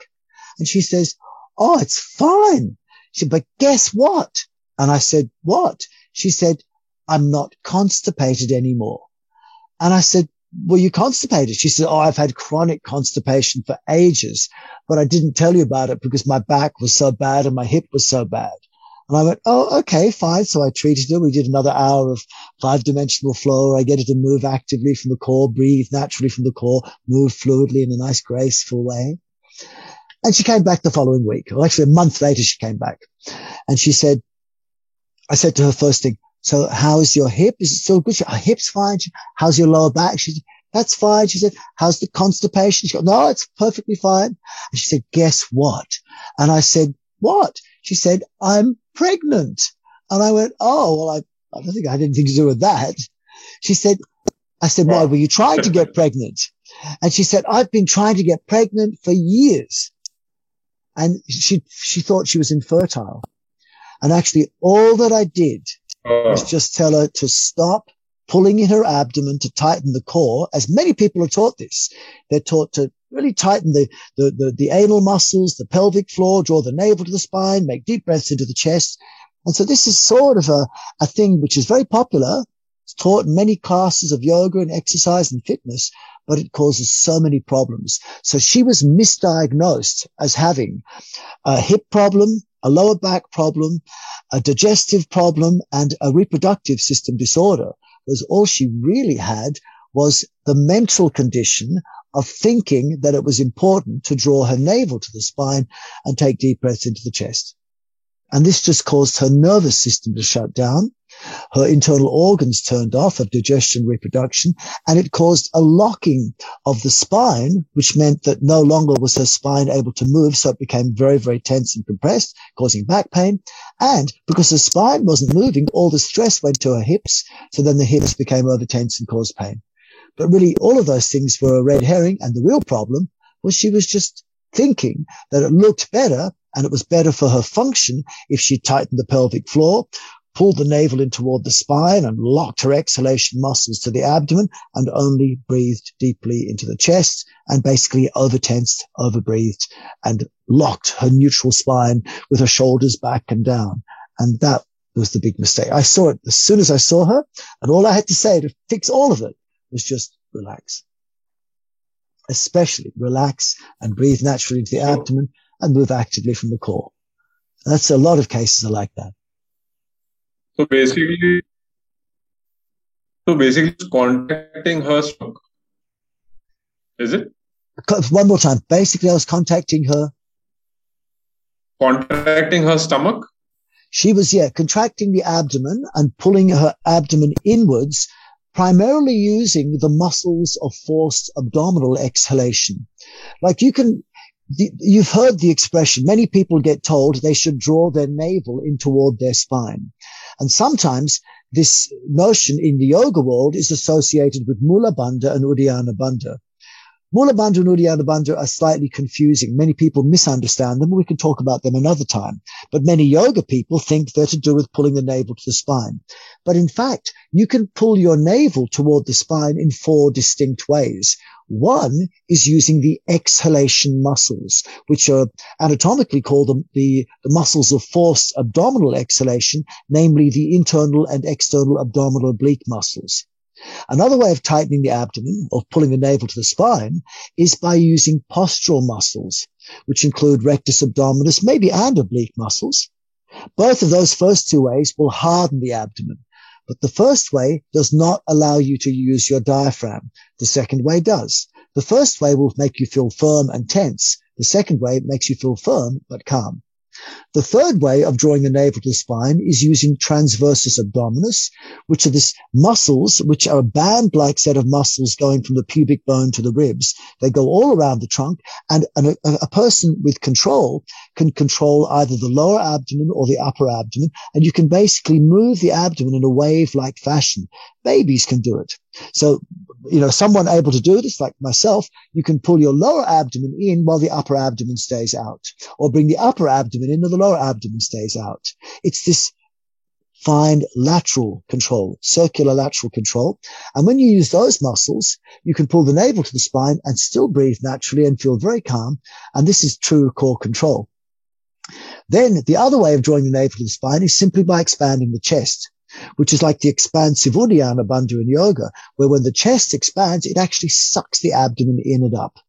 And she says, oh, it's fine. She said, but guess what? And I said, what? She said, I'm not constipated anymore. And I said, were you constipated? She said, oh, I've had chronic constipation for ages, but I didn't tell you about it because my back was so bad and my hip was so bad. And I went, oh, okay, fine. So I treated her. We did another hour of 5-dimensional flow. I get her to move actively from the core, breathe naturally from the core, move fluidly in a nice, graceful way. And she came back the following week. Well, actually, a month later, she came back. And she said, I said to her first thing, so how's your hip? Is it still good? Her hip's fine. How's your lower back? She said, that's fine. She said, how's the constipation? She said, no, it's perfectly fine. And she said, guess what? And I said, what? She said, I'm pregnant. And I went, oh, well, I don't think I had anything to do with that. She said, I said, why were you trying to get pregnant? And she said, I've been trying to get pregnant for years. And she thought she was infertile. And actually all that I did was just tell her to stop pulling in her abdomen to tighten the core, as many people are taught this. They're taught to really tighten the anal muscles, the pelvic floor, draw the navel to the spine, make deep breaths into the chest. And so this is sort of a thing which is very popular. It's taught in many classes of yoga and exercise and fitness, but it causes so many problems. So she was misdiagnosed as having a hip problem, a lower back problem, a digestive problem, and a reproductive system disorder. Was all she really had was the mental condition of thinking that it was important to draw her navel to the spine and take deep breaths into the chest. And this just caused her nervous system to shut down. Her internal organs turned off of digestion, reproduction, and it caused a locking of the spine, which meant that no longer was her spine able to move. So it became very, very tense and compressed, causing back pain. And because the spine wasn't moving, all the stress went to her hips. So then the hips became overtense and caused pain. But really, all of those things were a red herring. And the real problem was she was just thinking that it looked better and it was better for her function if she tightened the pelvic floor, pulled the navel in toward the spine and locked her exhalation muscles to the abdomen and only breathed deeply into the chest and basically overtensed, overbreathed and locked her neutral spine with her shoulders back and down. And that was the big mistake. I saw it as soon as I saw her, and all I had to say to fix all of it was just relax. Especially relax and breathe naturally into the abdomen and move actively from the core. That's a lot of cases are like that. So basically contacting her stomach. Is it? One more time. Basically, I was contacting her. Contracting her stomach? She was, contracting the abdomen and pulling her abdomen inwards, primarily using the muscles of forced abdominal exhalation. Like you've heard the expression, many people get told they should draw their navel in toward their spine. And sometimes this notion in the yoga world is associated with Mula Bandha and Uddiyana Bandha. Mula Bandha and Uddiyana Bandha are slightly confusing. Many people misunderstand them. We can talk about them another time. But many yoga people think they're to do with pulling the navel to the spine. But in fact, you can pull your navel toward the spine in 4 distinct ways. One is using the exhalation muscles, which are anatomically called the muscles of forced abdominal exhalation, namely the internal and external abdominal oblique muscles. Another way of tightening the abdomen, or pulling the navel to the spine, is by using postural muscles, which include rectus abdominis, maybe and oblique muscles. Both of those first 2 ways will harden the abdomen. But the first way does not allow you to use your diaphragm. The second way does. The first way will make you feel firm and tense. The second way makes you feel firm but calm. The third way of drawing the navel to the spine is using transversus abdominis, which are these muscles, which are a band-like set of muscles going from the pubic bone to the ribs. They go all around the trunk, and a person with control can control either the lower abdomen or the upper abdomen, and you can basically move the abdomen in a wave-like fashion. Babies can do it. So, someone able to do this, like myself, you can pull your lower abdomen in while the upper abdomen stays out, or bring the upper abdomen in while the lower abdomen stays out. It's this fine lateral control, circular lateral control. And when you use those muscles, you can pull the navel to the spine and still breathe naturally and feel very calm. And this is true core control. Then the other way of drawing the navel to the spine is simply by expanding the chest, which is like the expansive Uddiyana Bandha in yoga, where when the chest expands, it actually sucks the abdomen in and up.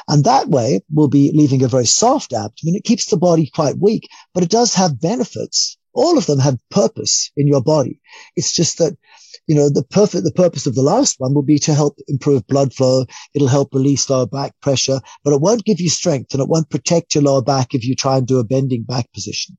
And that way we'll be leaving a very soft abdomen. It keeps the body quite weak, but it does have benefits. All of them have purpose in your body. It's just that, the purpose of the last one will be to help improve blood flow. It'll help release lower back pressure, but it won't give you strength and it won't protect your lower back if you try and do a bending back position.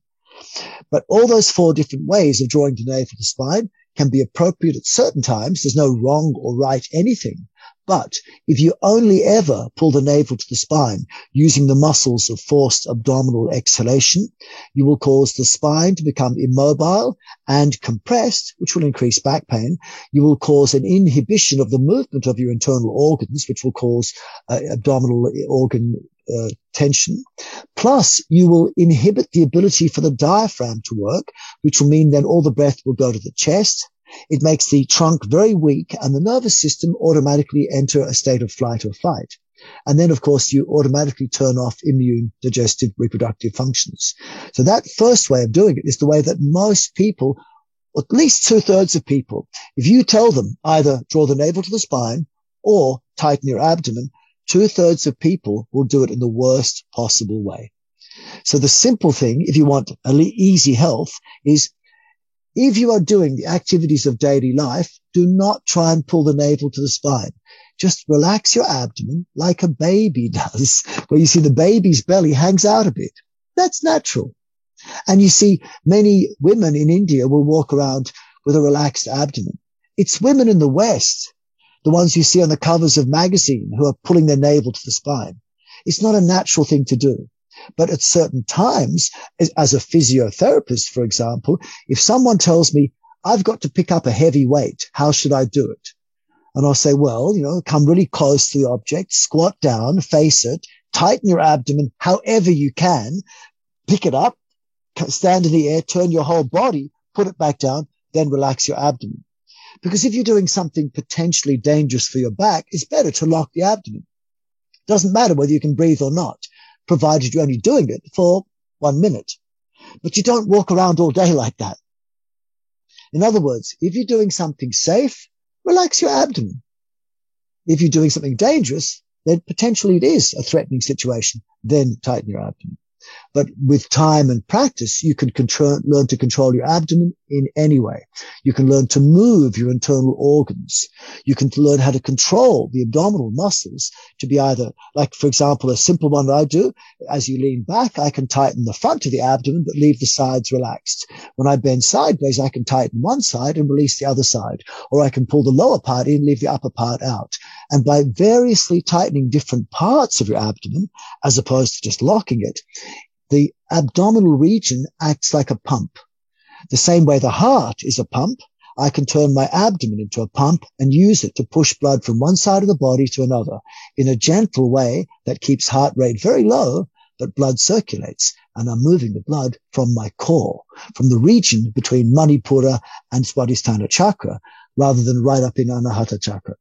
But all those 4 different ways of drawing the navel to the spine can be appropriate at certain times. There's no wrong or right anything. But if you only ever pull the navel to the spine using the muscles of forced abdominal exhalation, you will cause the spine to become immobile and compressed, which will increase back pain. You will cause an inhibition of the movement of your internal organs, which will cause abdominal organ tension. Plus, you will inhibit the ability for the diaphragm to work, which will mean then all the breath will go to the chest. It makes the trunk very weak and the nervous system automatically enter a state of flight or fight. And then, of course, you automatically turn off immune, digestive, reproductive functions. So that first way of doing it is the way that most people, at least 2/3 of people, if you tell them either draw the navel to the spine or tighten your abdomen, 2/3 of people will do it in the worst possible way. So the simple thing, if you want easy health, is if you are doing the activities of daily life, do not try and pull the navel to the spine. Just relax your abdomen like a baby does, where you see the baby's belly hangs out a bit. That's natural. And you see many women in India will walk around with a relaxed abdomen. It's women in the West, the ones you see on the covers of magazine, who are pulling their navel to the spine. It's not a natural thing to do. But at certain times, as a physiotherapist, for example, if someone tells me, I've got to pick up a heavy weight, how should I do it? And I'll say, well, come really close to the object, squat down, face it, tighten your abdomen however you can, pick it up, stand in the air, turn your whole body, put it back down, then relax your abdomen. Because if you're doing something potentially dangerous for your back, it's better to lock the abdomen. Doesn't matter whether you can breathe or not, provided you're only doing it for 1 minute. But you don't walk around all day like that. In other words, if you're doing something safe, relax your abdomen. If you're doing something dangerous, then potentially it is a threatening situation, then tighten your abdomen. But with time and practice, you can learn to control your abdomen in any way. You can learn to move your internal organs. You can learn how to control the abdominal muscles to be either, like, for example, a simple one that I do, as you lean back, I can tighten the front of the abdomen, but leave the sides relaxed. When I bend sideways, I can tighten one side and release the other side. Or I can pull the lower part in, leave the upper part out. And by variously tightening different parts of your abdomen, as opposed to just locking it, the abdominal region acts like a pump. The same way the heart is a pump, I can turn my abdomen into a pump and use it to push blood from one side of the body to another in a gentle way that keeps heart rate very low, but blood circulates. And I'm moving the blood from my core, from the region between Manipura and Swadhisthana chakra, rather than right up in Anahata chakra,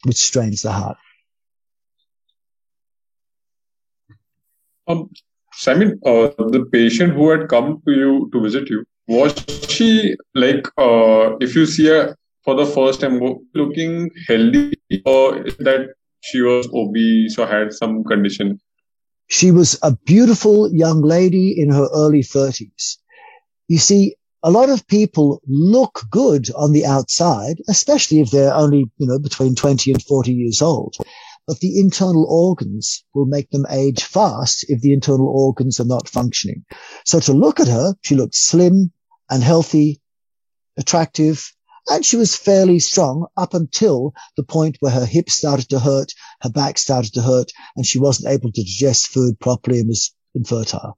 which strains the heart. Simon, the patient who had come to you to visit you, was she like, if you see her for the first time, looking healthy, or is that she was obese or had some condition? She was a beautiful young lady in her early 30s. You see, a lot of people look good on the outside, especially if they're only, between 20 and 40 years old. But the internal organs will make them age fast if the internal organs are not functioning. So to look at her, she looked slim and healthy, attractive, and she was fairly strong up until the point where her hips started to hurt, her back started to hurt, and she wasn't able to digest food properly and was infertile.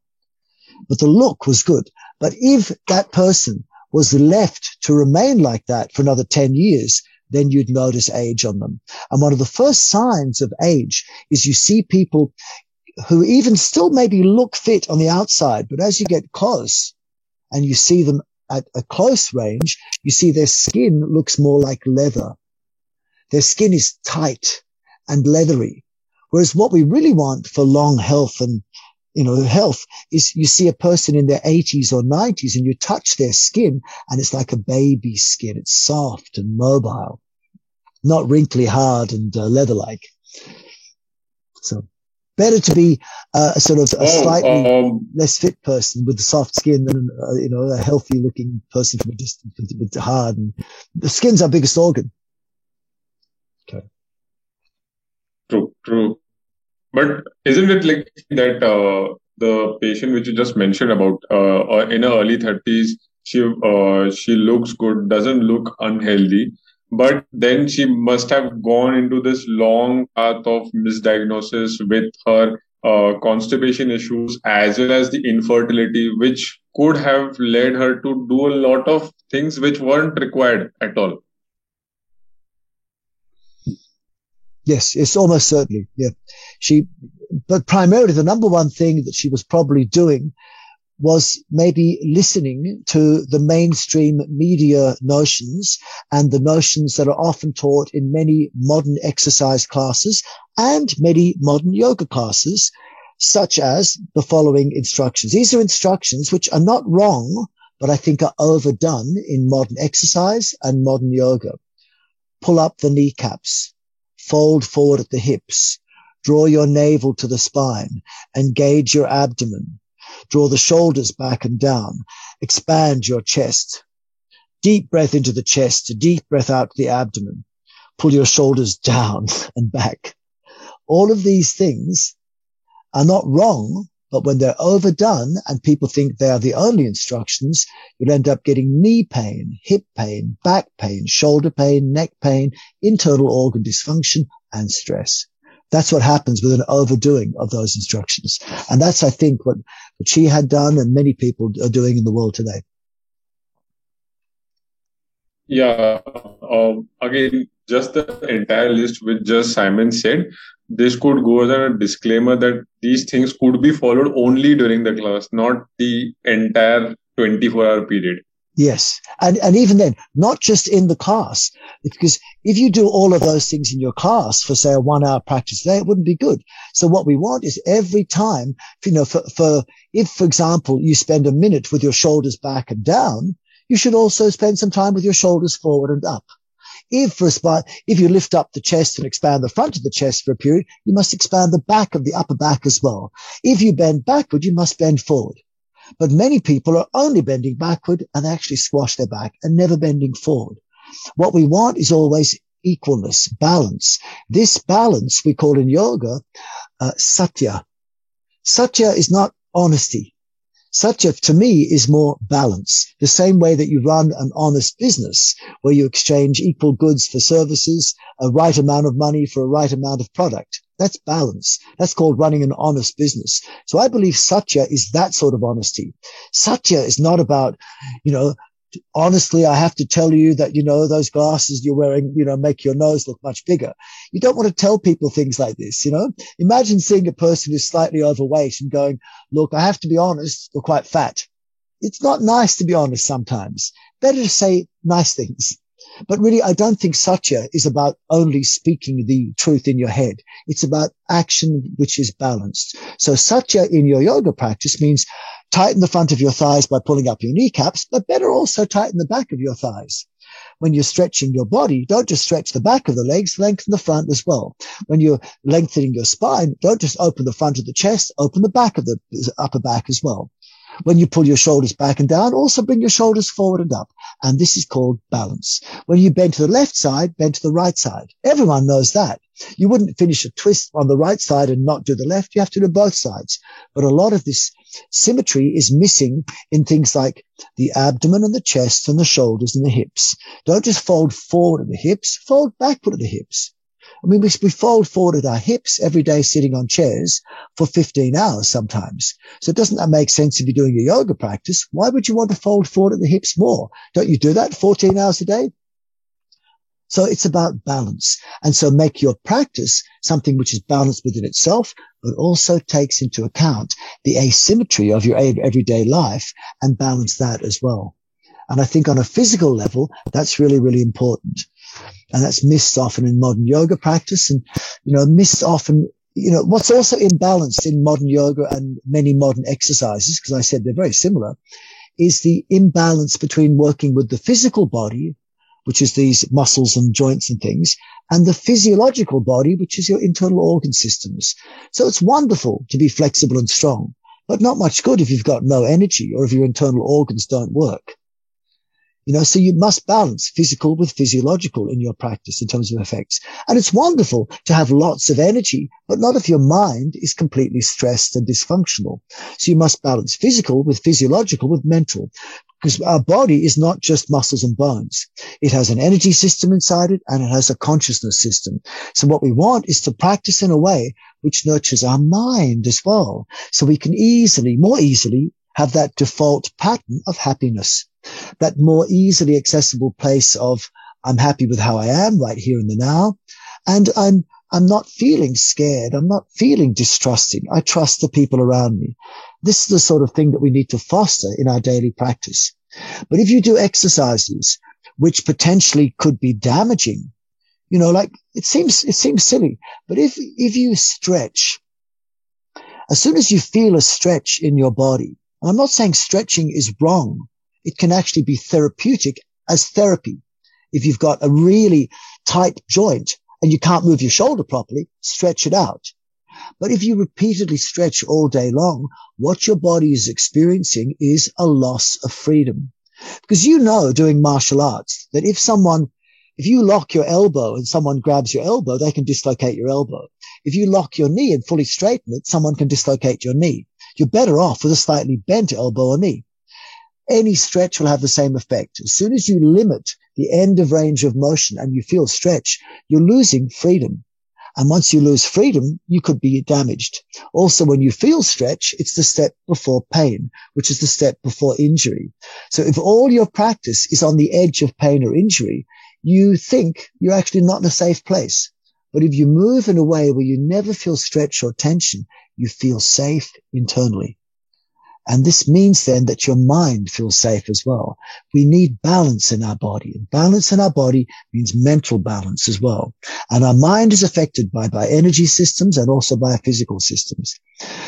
But the look was good. But if that person was left to remain like that for another 10 years, then you'd notice age on them. And one of the first signs of age is you see people who even still maybe look fit on the outside, but as you get close and you see them at a close range, you see their skin looks more like leather. Their skin is tight and leathery. Whereas what we really want for long health and health is you see a person in their 80s or 90s and you touch their skin and it's like a baby skin. It's soft and mobile, not wrinkly, hard and leather-like. So better to be a slightly less fit person with a soft skin than a healthy looking person from a distance with hard. And the skin's our biggest organ. Okay. True. But isn't it like that the patient which you just mentioned about in her early 30s, she looks good, doesn't look unhealthy, But then she must have gone into this long path of misdiagnosis with her constipation issues as well as the infertility, which could have led her to do a lot of things which weren't required at all. Yes, it's almost certainly. Yeah. But primarily the number one thing that she was probably doing was maybe listening to the mainstream media notions and the notions that are often taught in many modern exercise classes and many modern yoga classes, such as the following instructions. These are instructions which are not wrong, but I think are overdone in modern exercise and modern yoga. Pull up the kneecaps, fold forward at the hips, draw your navel to the spine, engage your abdomen, draw the shoulders back and down, expand your chest, deep breath into the chest, deep breath out to the abdomen, pull your shoulders down and back. All of these things are not wrong, but when they're overdone and people think they are the only instructions, you'll end up getting knee pain, hip pain, back pain, shoulder pain, neck pain, internal organ dysfunction, and stress. That's what happens with an overdoing of those instructions. And that's, I think, what she had done and many people are doing in the world today. Yeah. Again, just the entire list which just Simon said, this could go as a disclaimer that these things could be followed only during the class, not the entire 24-hour period. Yes. And even then, not just in the class, because if you do all of those things in your class for, say, a 1 hour practice a day, it wouldn't be good. So what we want is every time, if, for example, you spend a minute with your shoulders back and down, you should also spend some time with your shoulders forward and up. If you lift up the chest and expand the front of the chest for a period, you must expand the back of the upper back as well. If you bend backward, you must bend forward. But many people are only bending backward and they actually squash their back and never bending forward. What we want is always equalness, balance. This balance we call in yoga satya. Satya is not honesty. Satya, to me, is more balance. The same way that you run an honest business where you exchange equal goods for services, a right amount of money for a right amount of product. That's balance. That's called running an honest business. So I believe Satya is that sort of honesty. Satya is not about, honestly, I have to tell you that, those glasses you're wearing, make your nose look much bigger. You don't want to tell people things like this, Imagine seeing a person who's slightly overweight and going, look, I have to be honest, you're quite fat. It's not nice to be honest sometimes. Better to say nice things. But really, I don't think Satya is about only speaking the truth in your head. It's about action which is balanced. So Satya in your yoga practice means tighten the front of your thighs by pulling up your kneecaps, but better also tighten the back of your thighs. When you're stretching your body, don't just stretch the back of the legs, lengthen the front as well. When you're lengthening your spine, don't just open the front of the chest, open the back of the upper back as well. When you pull your shoulders back and down, also bring your shoulders forward and up. And this is called balance. When you bend to the left side, bend to the right side. Everyone knows that. You wouldn't finish a twist on the right side and not do the left. You have to do both sides. But a lot of this symmetry is missing in things like the abdomen and the chest and the shoulders and the hips. Don't just fold forward at the hips, fold backward at the hips. I mean, we fold forward at our hips every day sitting on chairs for 15 hours sometimes. So doesn't that make sense if you're doing a yoga practice? Why would you want to fold forward at the hips more? Don't you do that 14 hours a day? So it's about balance. And so make your practice something which is balanced within itself, but also takes into account the asymmetry of your everyday life and balance that as well. And I think on a physical level, that's really, really important. And that's missed often in modern yoga practice and, missed often, what's also imbalanced in modern yoga and many modern exercises, because I said they're very similar, is the imbalance between working with the physical body, which is these muscles and joints and things, and the physiological body, which is your internal organ systems. So it's wonderful to be flexible and strong, but not much good if you've got no energy or if your internal organs don't work. So you must balance physical with physiological in your practice in terms of effects. And it's wonderful to have lots of energy, but not if your mind is completely stressed and dysfunctional. So you must balance physical with physiological with mental. Because our body is not just muscles and bones. It has an energy system inside it and it has a consciousness system. So what we want is to practice in a way which nurtures our mind as well. So we can more easily have that default pattern of happiness, that more easily accessible place of I'm happy with how I am right here in the now. And I'm not feeling scared. I'm not feeling distrusting. I trust the people around me. This is the sort of thing that we need to foster in our daily practice. But if you do exercises which potentially could be damaging, like it seems silly, but if you stretch, as soon as you feel a stretch in your body, and I'm not saying stretching is wrong. It can actually be therapeutic as therapy. If you've got a really tight joint and you can't move your shoulder properly, stretch it out. But if you repeatedly stretch all day long, what your body is experiencing is a loss of freedom. Because doing martial arts, that if you lock your elbow and someone grabs your elbow, they can dislocate your elbow. If you lock your knee and fully straighten it, someone can dislocate your knee. You're better off with a slightly bent elbow or knee. Any stretch will have the same effect. As soon as you limit the end of range of motion and you feel stretch, you're losing freedom. And once you lose freedom, you could be damaged. Also, when you feel stretch, it's the step before pain, which is the step before injury. So if all your practice is on the edge of pain or injury, you think you're actually not in a safe place. But if you move in a way where you never feel stretch or tension, you feel safe internally. And this means then that your mind feels safe as well. We need balance in our body. And balance in our body means mental balance as well. And our mind is affected by energy systems and also by our physical systems.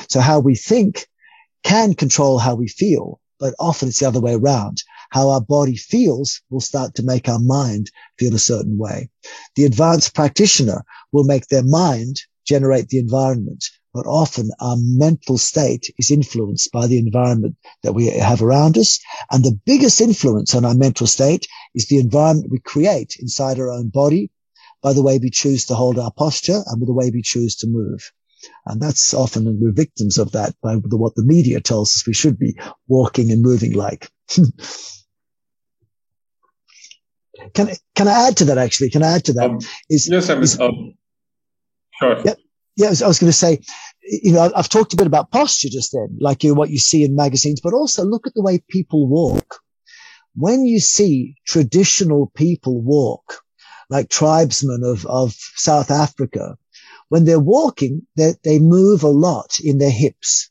So how we think can control how we feel, but often it's the other way around. How our body feels will start to make our mind feel a certain way. The advanced practitioner will make their mind generate the environment. But often our mental state is influenced by the environment that we have around us. And the biggest influence on our mental state is the environment we create inside our own body by the way we choose to hold our posture and with the way we choose to move. And that's often, and we're victims of that by what the media tells us we should be walking and moving like. Can I add to that actually? Can I add to that? Yes, I mean, sure. Yep. Yeah, I was going to say, I've talked a bit about posture just then, like what you see in magazines, but also look at the way people walk. When you see traditional people walk, like tribesmen of South Africa, when they're walking, they move a lot in their hips.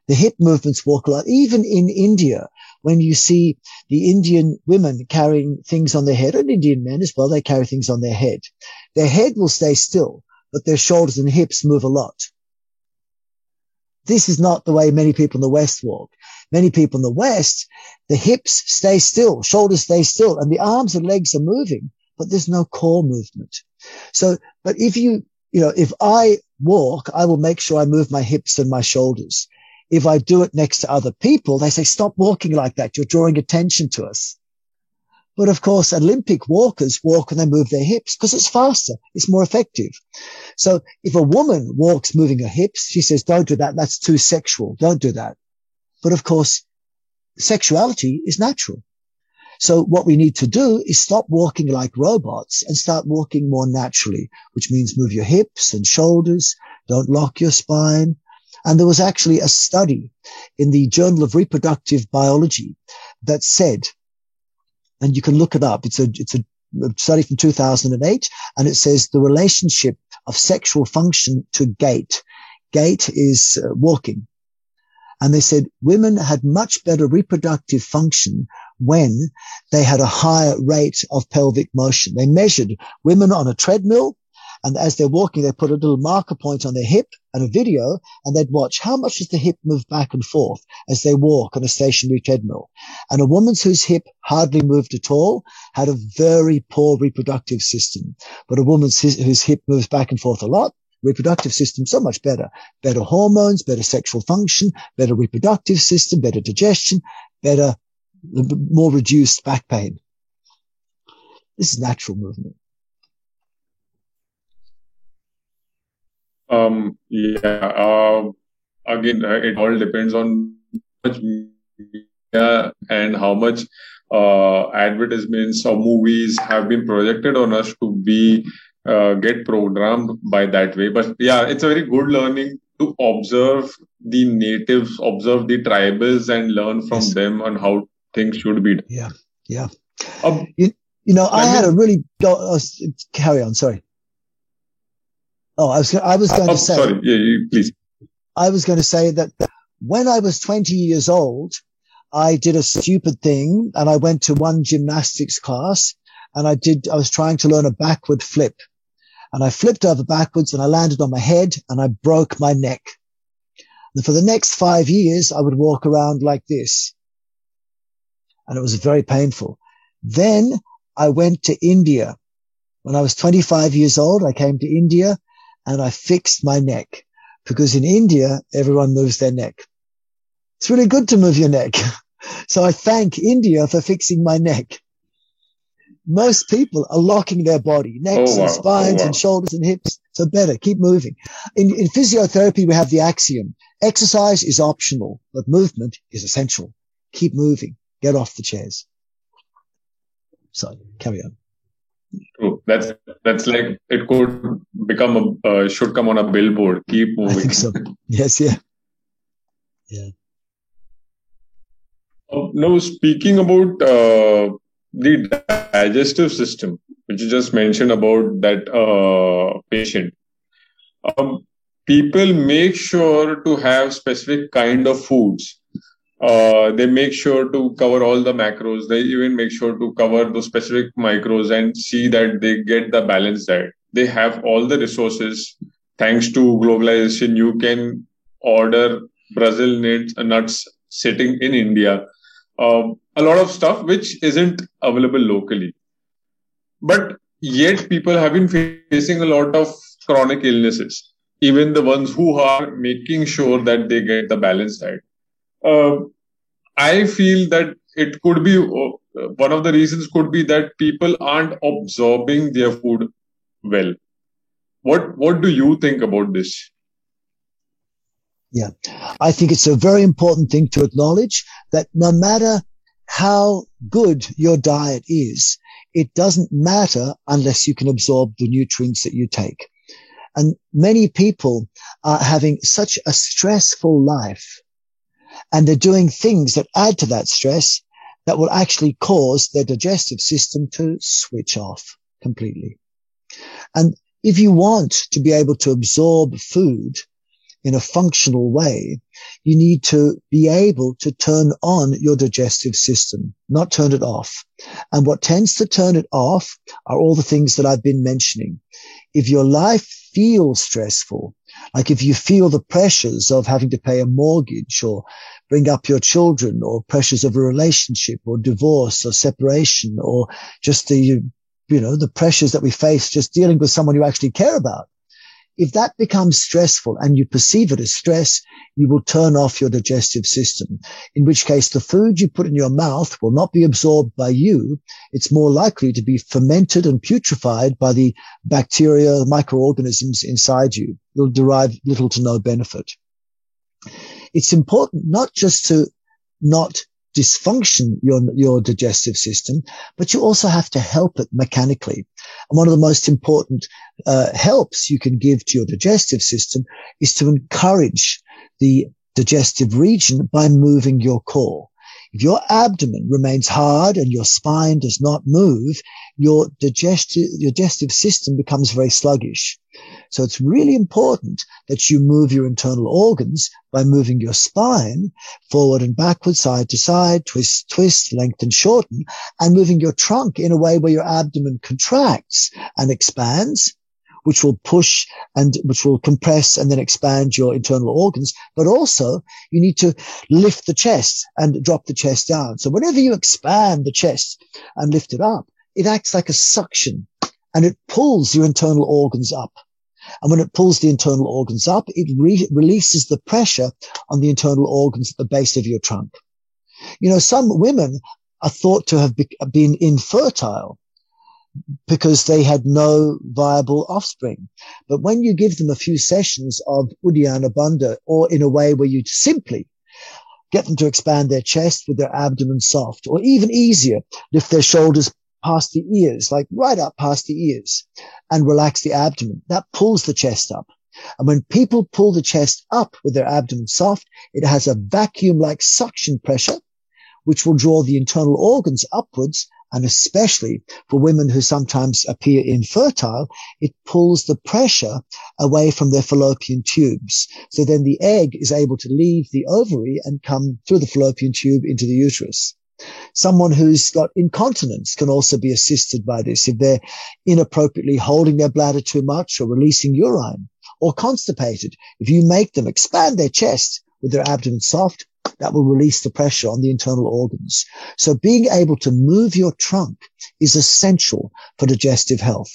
The hip movements walk a lot. Even in India, when you see the Indian women carrying things on their head, and Indian men as well, they carry things on their head will stay still, but their shoulders and hips move a lot. This is not the way many people in the West walk. Many people in the West, the hips stay still, shoulders stay still, and the arms and legs are moving, but there's no core movement. So, but if I walk, I will make sure I move my hips and my shoulders. If I do it next to other people, they say, stop walking like that. You're drawing attention to us. But of course, Olympic walkers walk and they move their hips because it's faster. It's more effective. So if a woman walks moving her hips, she says, don't do that. That's too sexual. Don't do that. But of course, sexuality is natural. So what we need to do is stop walking like robots and start walking more naturally, which means move your hips and shoulders. Don't lock your spine. And there was actually a study in the Journal of Reproductive Biology that said, and you can look it up. It's a study from 2008, and it says the relationship of sexual function to gait. Gait is walking. And they said women had much better reproductive function when they had a higher rate of pelvic motion. They measured women on a treadmill, and as they're walking, they put a little marker point on their hip and a video, and they'd watch how much does the hip move back and forth as they walk on a stationary treadmill. And a woman whose hip hardly moved at all had a very poor reproductive system. But a woman whose hip moves back and forth a lot, reproductive system so much better. Better hormones, better sexual function, better reproductive system, better digestion, better, more reduced back pain. This is natural movement. Again, it all depends on how much and how much advertisements or movies have been projected on us to be get programmed by that way. But yeah, it's a very good learning to observe the natives, observe the tribals, and learn from Yes. them on how things should be done. Yeah. Yeah. Um, I had a really carry on. Sorry. Oh, I was going to say. Sorry. Yeah, please. I was going to say that when I was 20 years old, I did a stupid thing and I went to one gymnastics class and I was trying to learn a backward flip and I flipped over backwards and I landed on my head and I broke my neck. And for the next 5 years, I would walk around like this and it was very painful. Then I went to India. When I was 25 years old, I came to India and I fixed my neck because in India, everyone moves their neck. It's really good to move your neck. So I thank India for fixing my neck. Most people are locking their body, necks and spines and shoulders and hips. So better, keep moving. In physiotherapy, we have the axiom. Exercise is optional, but movement is essential. Keep moving. Get off the chairs. So carry on. True. That's like it could become should come on a billboard. Keep moving. I think so. Yes, yeah. Yeah. Now, speaking about the digestive system, which you just mentioned about that patient, people make sure to have specific kind of foods. They make sure to cover all the macros. They even make sure to cover those specific micros and see that they get the balanced diet. They have all the resources. Thanks to globalization, you can order Brazil nuts sitting in India. A lot of stuff which isn't available locally. But yet people have been facing a lot of chronic illnesses, even the ones who are making sure that they get the balanced diet. I feel that it could be one of the reasons could be that people aren't absorbing their food well. What do you think about this? Yeah, I think it's a very important thing to acknowledge that no matter how good your diet is, it doesn't matter unless you can absorb the nutrients that you take. And many people are having such a stressful life and they're doing things that add to that stress that will actually cause their digestive system to switch off completely. And if you want to be able to absorb food in a functional way, you need to be able to turn on your digestive system, not turn it off. And what tends to turn it off are all the things that I've been mentioning. If your life feels stressful, like if you feel the pressures of having to pay a mortgage or bring up your children or pressures of a relationship or divorce or separation or just the pressures that we face just dealing with someone you actually care about. If that becomes stressful and you perceive it as stress, you will turn off your digestive system, in which case the food you put in your mouth will not be absorbed by you. It's more likely to be fermented and putrefied by the bacteria, microorganisms inside you. You'll derive little to no benefit. It's important not just to not dysfunction your digestive system, but you also have to help it mechanically. And one of the most important helps you can give to your digestive system is to encourage the digestive region by moving your core. If your abdomen remains hard and your spine does not move, your digestive system becomes very sluggish. So it's really important that you move your internal organs by moving your spine forward and backward, side to side, twist, lengthen, shorten, and moving your trunk in a way where your abdomen contracts and expands, which will push and which will compress and then expand your internal organs. But also you need to lift the chest and drop the chest down. So whenever you expand the chest and lift it up, it acts like a suction and it pulls your internal organs up. And when it pulls the internal organs up, it releases the pressure on the internal organs at the base of your trunk. Some women are thought to have been infertile because they had no viable offspring. But when you give them a few sessions of Uddiyana Bandha, or in a way where you simply get them to expand their chest with their abdomen soft, or even easier, lift their shoulders past the ears, like right up past the ears, and relax the abdomen. That pulls the chest up. And when people pull the chest up with their abdomen soft, it has a vacuum-like suction pressure, which will draw the internal organs upwards. And especially for women who sometimes appear infertile, it pulls the pressure away from their fallopian tubes. So then the egg is able to leave the ovary and come through the fallopian tube into the uterus. Someone who's got incontinence can also be assisted by this if they're inappropriately holding their bladder too much or releasing urine, or constipated. If you make them expand their chest with their abdomen soft, that will release the pressure on the internal organs. So being able to move your trunk is essential for digestive health.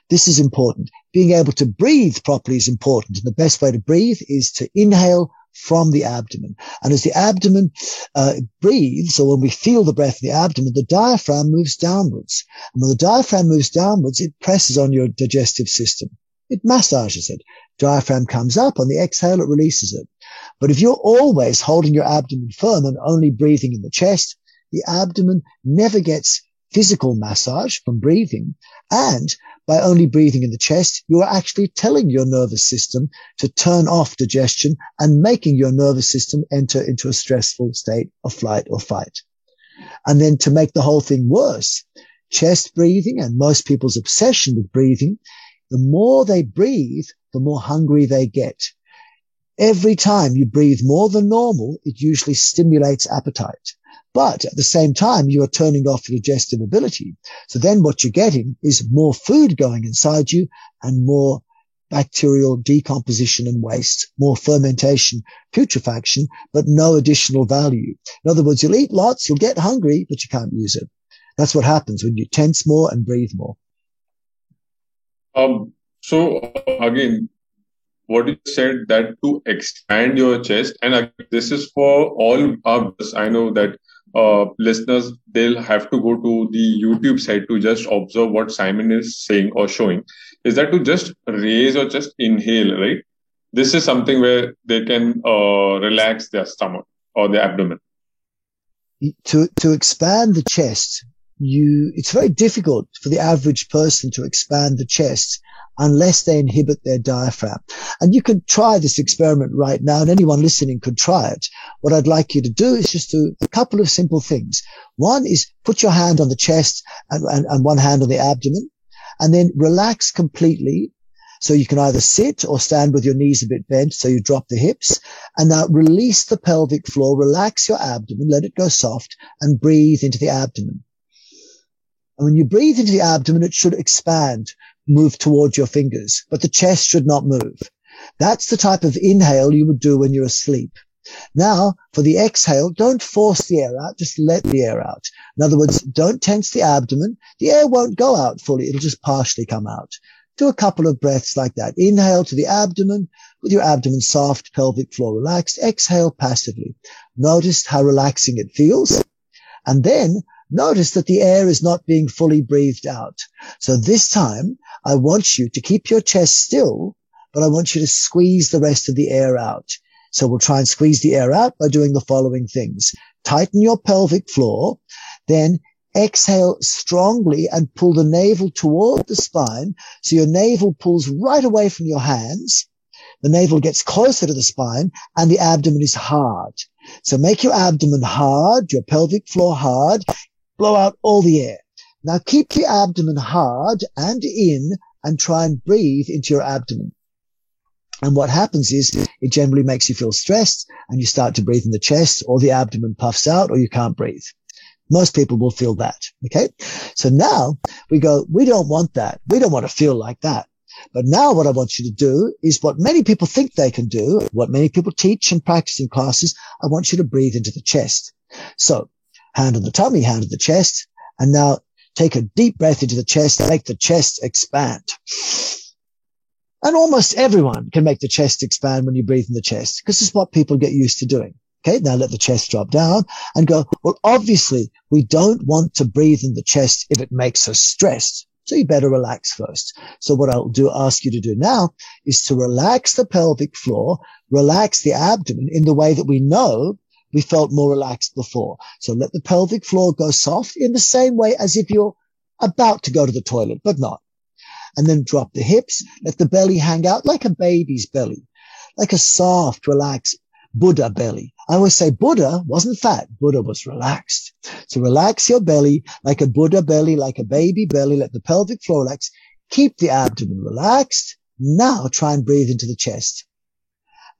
This is important. Being able to breathe properly is important. And the best way to breathe is to inhale from the abdomen. And as the abdomen breathes, or when we feel the breath in the abdomen, the diaphragm moves downwards. And when the diaphragm moves downwards, it presses on your digestive system. It massages it. Diaphragm comes up. On the exhale, it releases it. But if you're always holding your abdomen firm and only breathing in the chest, the abdomen never gets physical massage from breathing. And by only breathing in the chest, you are actually telling your nervous system to turn off digestion and making your nervous system enter into a stressful state of flight or fight. And then to make the whole thing worse, chest breathing and most people's obsession with breathing, the more they breathe, the more hungry they get. Every time you breathe more than normal, it usually stimulates appetite. But at the same time, you are turning off your digestive ability. So then what you're getting is more food going inside you and more bacterial decomposition and waste, more fermentation, putrefaction, but no additional value. In other words, you'll eat lots, you'll get hungry, but you can't use it. That's what happens when you tense more and breathe more. So again, what you said, that to expand your chest, and this is for all of us. I know that listeners, they'll have to go to the YouTube site to just observe what Simon is saying or showing, is that to just raise or just inhale, right? This is something where they can relax their stomach or the abdomen. To expand the chest, it's very difficult for the average person to expand the chest unless they inhibit their diaphragm. And you could try this experiment right now, and anyone listening could try it. What I'd like you to do is just do a couple of simple things. One is put your hand on the chest and one hand on the abdomen, and then relax completely. So you can either sit or stand with your knees a bit bent, so you drop the hips. And now release the pelvic floor, relax your abdomen, let it go soft, and breathe into the abdomen. And when you breathe into the abdomen, it should expand, move towards your fingers, but the chest should not move. That's the type of inhale you would do when you're asleep. Now, for the exhale, don't force the air out, just let the air out. In other words, don't tense the abdomen. The air won't go out fully, it'll just partially come out. Do a couple of breaths like that. Inhale to the abdomen, with your abdomen soft, pelvic floor relaxed. Exhale passively. Notice how relaxing it feels. And then notice that the air is not being fully breathed out. So this time, I want you to keep your chest still, but I want you to squeeze the rest of the air out. So we'll try and squeeze the air out by doing the following things. Tighten your pelvic floor, then exhale strongly and pull the navel toward the spine. So your navel pulls right away from your hands. The navel gets closer to the spine and the abdomen is hard. So make your abdomen hard, your pelvic floor hard. Blow out all the air. Now keep the abdomen hard and in and try and breathe into your abdomen. And what happens is it generally makes you feel stressed and you start to breathe in the chest, or the abdomen puffs out, or you can't breathe. Most people will feel that. Okay. So now we don't want that. We don't want to feel like that. But now what I want you to do is what many people think they can do, what many people teach and practice in classes. I want you to breathe into the chest. So hand on the tummy, hand on the chest, and now take a deep breath into the chest, make the chest expand. And almost everyone can make the chest expand when you breathe in the chest, because it's what people get used to doing. Okay, now let the chest drop down and go, well, obviously, we don't want to breathe in the chest if it makes us stressed. So you better relax first. So what I'll ask you to do now is to relax the pelvic floor, relax the abdomen in the way that we know we felt more relaxed before. So let the pelvic floor go soft in the same way as if you're about to go to the toilet, but not. And then drop the hips, let the belly hang out like a baby's belly, like a soft, relaxed Buddha belly. I always say Buddha wasn't fat. Buddha was relaxed. So relax your belly like a Buddha belly, like a baby belly. Let the pelvic floor relax. Keep the abdomen relaxed. Now try and breathe into the chest.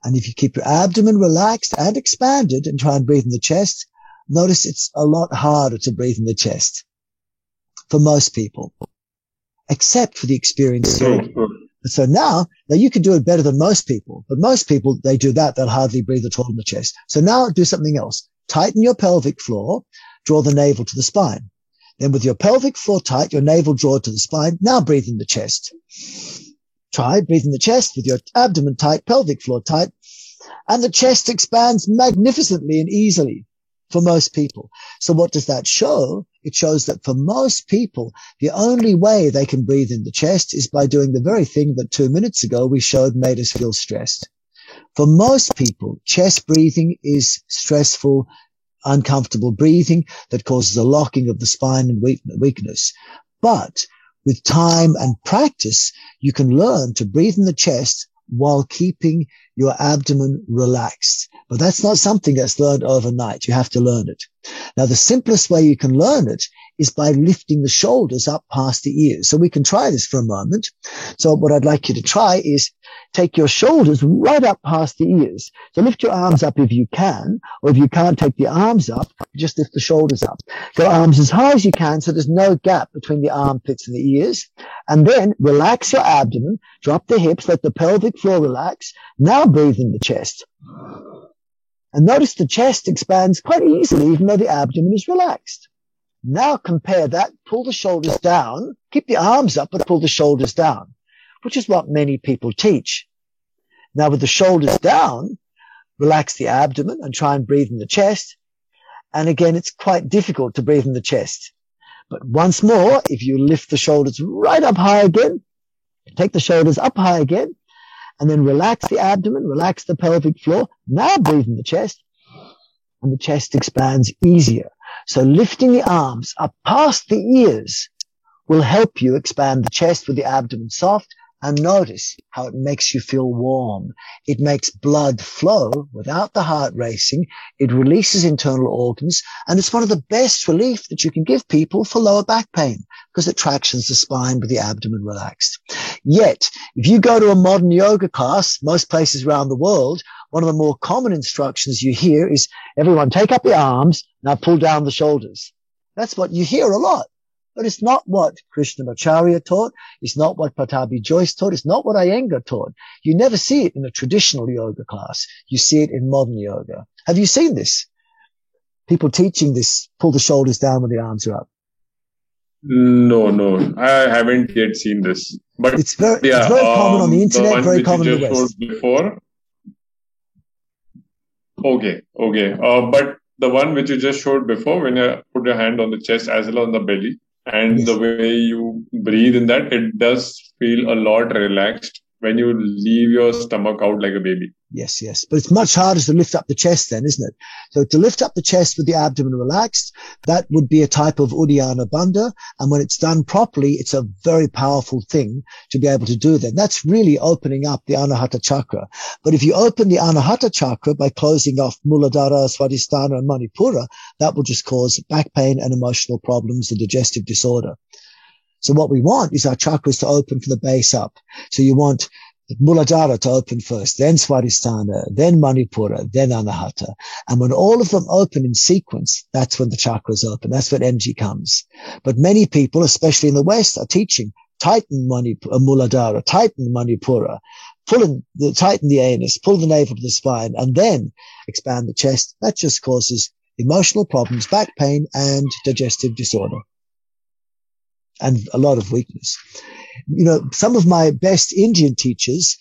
And if you keep your abdomen relaxed and expanded and try and breathe in the chest, notice it's a lot harder to breathe in the chest for most people, except for the experienced. So now you can do it better than most people, but most people, they do that. They'll hardly breathe at all in the chest. So now do something else. Tighten your pelvic floor, draw the navel to the spine. Then with your pelvic floor tight, your navel draw to the spine. Now breathe in the chest. Try breathe in the chest with your abdomen tight, pelvic floor tight, and the chest expands magnificently and easily for most people. So what does that show? It shows that for most people, the only way they can breathe in the chest is by doing the very thing that 2 minutes ago we showed made us feel stressed. For most people, chest breathing is stressful, uncomfortable breathing that causes a locking of the spine and weakness. But with time and practice, you can learn to breathe in the chest while keeping your abdomen relaxed. But that's not something that's learned overnight. You have to learn it. Now, the simplest way you can learn it is by lifting the shoulders up past the ears. So we can try this for a moment. So what I'd like you to try is take your shoulders right up past the ears. So lift your arms up if you can, or if you can't take the arms up, just lift the shoulders up. Go arms as high as you can so there's no gap between the armpits and the ears. And then relax your abdomen, drop the hips, let the pelvic floor relax. Now breathe in the chest. And notice the chest expands quite easily even though the abdomen is relaxed. Now compare that, pull the shoulders down, keep the arms up, but pull the shoulders down, which is what many people teach. Now with the shoulders down, relax the abdomen and try and breathe in the chest. And again, it's quite difficult to breathe in the chest. But once more, if you lift the shoulders right up high again, take the shoulders up high again, and then relax the abdomen, relax the pelvic floor. Now breathe in the chest, and the chest expands easier. So lifting the arms up past the ears will help you expand the chest with the abdomen soft. And notice how it makes you feel warm. It makes blood flow without the heart racing. It releases internal organs. And it's one of the best relief that you can give people for lower back pain because it tractions the spine with the abdomen relaxed. Yet, if you go to a modern yoga class, most places around the world, one of the more common instructions you hear is everyone take up the arms, now pull down the shoulders. That's what you hear a lot. But it's not what Krishnamacharya taught. It's not what Pattabhi Jois taught. It's not what Iyengar taught. You never see it in a traditional yoga class. You see it in modern yoga. Have you seen this? People teaching this, pull the shoulders down when the arms are up. No. I haven't yet seen this. But it's very common on the internet, very common in the West. Before. Okay. But the one which you just showed before, when you put your hand on the chest as well as on the belly, and yes, the way you breathe in that, it does feel a lot relaxed when you leave your stomach out like a baby. Yes. But it's much harder to lift up the chest then, isn't it? So to lift up the chest with the abdomen relaxed, that would be a type of Uddiyana Bandha. And when it's done properly, it's a very powerful thing to be able to do that. That's really opening up the Anahata Chakra. But if you open the Anahata Chakra by closing off Muladhara, Svadhisthana, and Manipura, that will just cause back pain and emotional problems and digestive disorder. So what we want is our chakras to open from the base up. So you want Muladhara to open first, then Svadhisthana, then Manipura, then Anahata. And when all of them open in sequence, that's when the chakras open. That's when energy comes. But many people, especially in the West, are teaching tighten Muladhara, tighten Manipura, tighten the anus, pull the navel to the spine, and then expand the chest. That just causes emotional problems, back pain, and digestive disorder. And a lot of weakness. You know, some of my best Indian teachers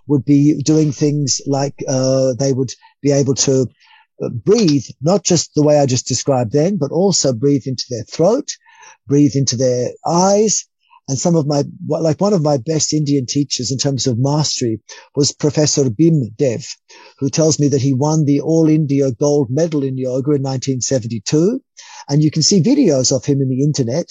would be doing things like they would be able to breathe, not just the way I just described then, but also breathe into their throat, breathe into their eyes, And one of my best Indian teachers in terms of mastery was Professor Bhim Dev, who tells me that he won the All India Gold Medal in yoga in 1972. And you can see videos of him in the internet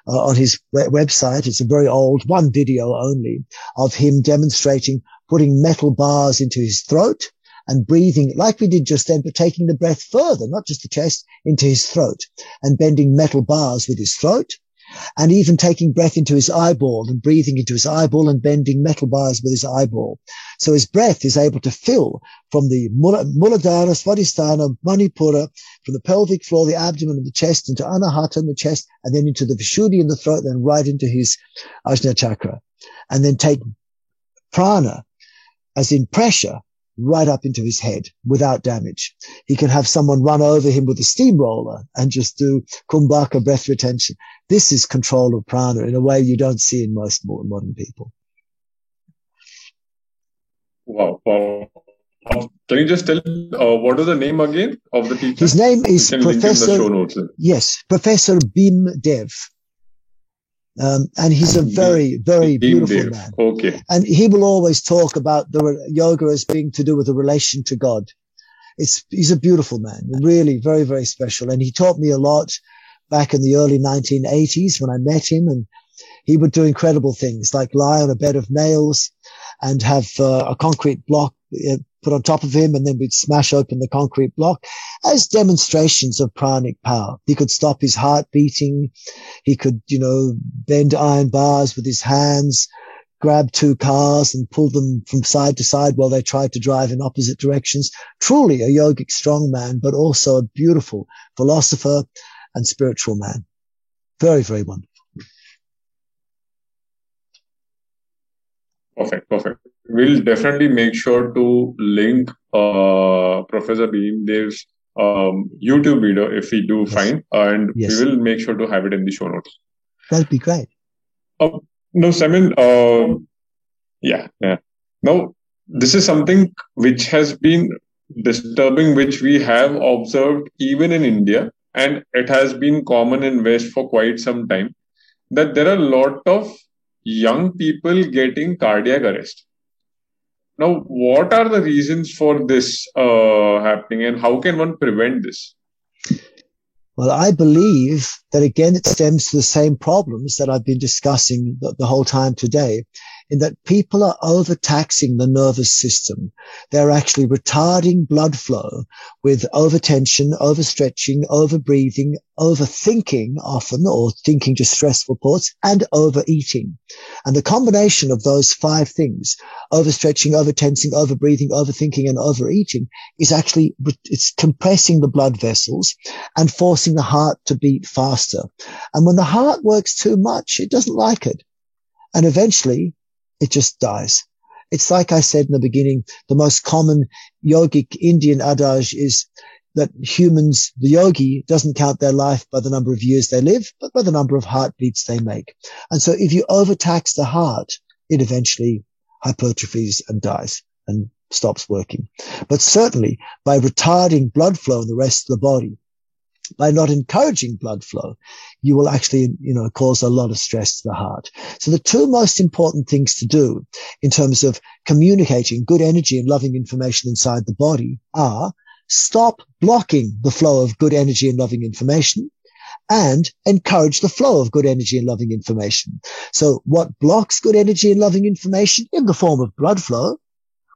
on his website. It's a very old, one video only, of him demonstrating putting metal bars into his throat and breathing like we did just then, but taking the breath further, not just the chest, into his throat, and bending metal bars with his throat, and even taking breath into his eyeball and breathing into his eyeball and bending metal bars with his eyeball. So his breath is able to fill from the Muladhara, Svadhisthana, Manipura, from the pelvic floor, the abdomen and the chest, into Anahata in the chest, and then into the Vishuddhi in the throat, then right into his Ajna chakra. And then take prana, as in pressure, right up into his head without damage. He can have someone run over him with a steamroller and just do kumbhaka breath retention. This is control of prana in a way you don't see in most modern people. Wow. Wow. Can you just tell what is the name again of the teacher? His name is Professor. Show notes. Yes, Professor Bhim Dev. And he's a very, very beautiful man. Okay. And he will always talk about the yoga as being to do with the relation to God. He's a beautiful man, really very, very special. And he taught me a lot back in the early 1980s when I met him, and he would do incredible things like lie on a bed of nails and have a concrete block put on top of him, and then we'd smash open the concrete block as demonstrations of pranic power. He could stop his heart beating. He could, bend iron bars with his hands, grab two cars and pull them from side to side while they tried to drive in opposite directions. Truly a yogic strong man, but also a beautiful philosopher and spiritual man. Very, very wonderful. Perfect. We'll definitely make sure to link Professor Bhim Dev's YouTube video if we do find, and we will make sure to have it in the show notes. That'd be great. No, Simon, yeah. Now, this is something which has been disturbing, which we have observed even in India, and it has been common in West for quite some time, that there are a lot of young people getting cardiac arrest. Now, what are the reasons for this happening, and how can one prevent this? Well, I believe that, again, it stems to the same problems that I've been discussing the whole time today, in that people are overtaxing the nervous system. They're actually retarding blood flow with overtension, overstretching, overbreathing, overthinking often, or thinking just stressful thoughts, and overeating. And the combination of those five things, overstretching, overtensing, overbreathing, overthinking, and overeating, is actually, it's compressing the blood vessels and forcing the heart to beat faster. And when the heart works too much, it doesn't like it. And eventually, it just dies. It's like I said in the beginning, the most common yogic Indian adage is that humans, the yogi, doesn't count their life by the number of years they live, but by the number of heartbeats they make. And so if you overtax the heart, it eventually hypertrophies and dies and stops working. But certainly by retarding blood flow in the rest of the body, by not encouraging blood flow, you will actually, cause a lot of stress to the heart. So the two most important things to do in terms of communicating good energy and loving information inside the body are stop blocking the flow of good energy and loving information and encourage the flow of good energy and loving information. So what blocks good energy and loving information in the form of blood flow,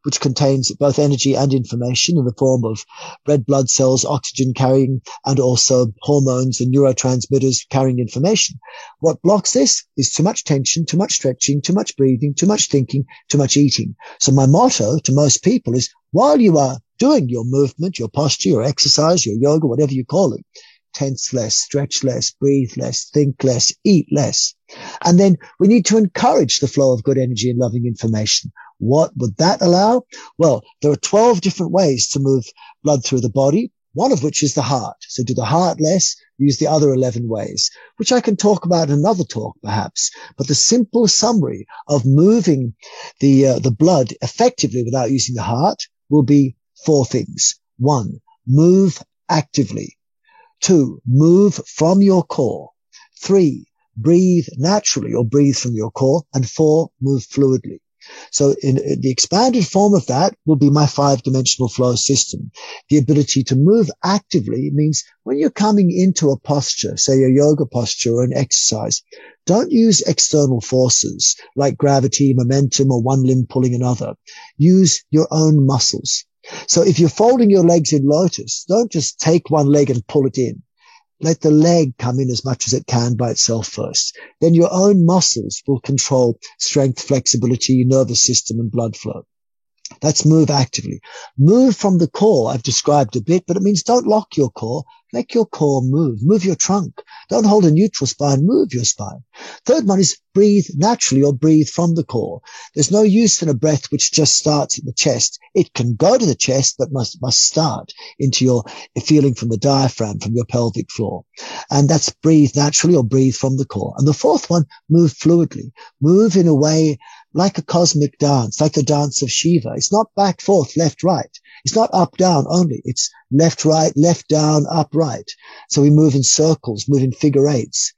which contains both energy and information in the form of red blood cells, oxygen carrying, and also hormones and neurotransmitters carrying information. What blocks this is too much tension, too much stretching, too much breathing, too much thinking, too much eating. So my motto to most people is, while you are doing your movement, your posture, your exercise, your yoga, whatever you call it, tense less, stretch less, breathe less, think less, eat less. And then we need to encourage the flow of good energy and loving information. What would that allow? Well, there are 12 different ways to move blood through the body, one of which is the heart. So do the heart less, use the other 11 ways, which I can talk about in another talk perhaps. But the simple summary of moving the blood effectively without using the heart will be 4 things. 1, move actively. 2, move from your core. 3, breathe naturally or breathe from your core. And 4, move fluidly. So in the expanded form of that will be my 5-dimensional flow system. The ability to move actively means when you're coming into a posture, say a yoga posture or an exercise, don't use external forces like gravity, momentum, or one limb pulling another. Use your own muscles. So if you're folding your legs in lotus, don't just take one leg and pull it in. Let the leg come in as much as it can by itself first. Then your own muscles will control strength, flexibility, nervous system, and blood flow. That's move actively. Move from the core, I've described a bit, but it means don't lock your core. Make your core move. Move your trunk. Don't hold a neutral spine. Move your spine. Third one is breathe naturally or breathe from the core. There's no use in a breath which just starts at the chest. It can go to the chest, but must start into your feeling from the diaphragm, from your pelvic floor. And that's breathe naturally or breathe from the core. And the fourth one, move fluidly. Move in a way like a cosmic dance, like the dance of Shiva. It's not back, forth, left, right. It's not up, down only. It's left, right, left, down, up, right. So we move in circles, move in figure eights,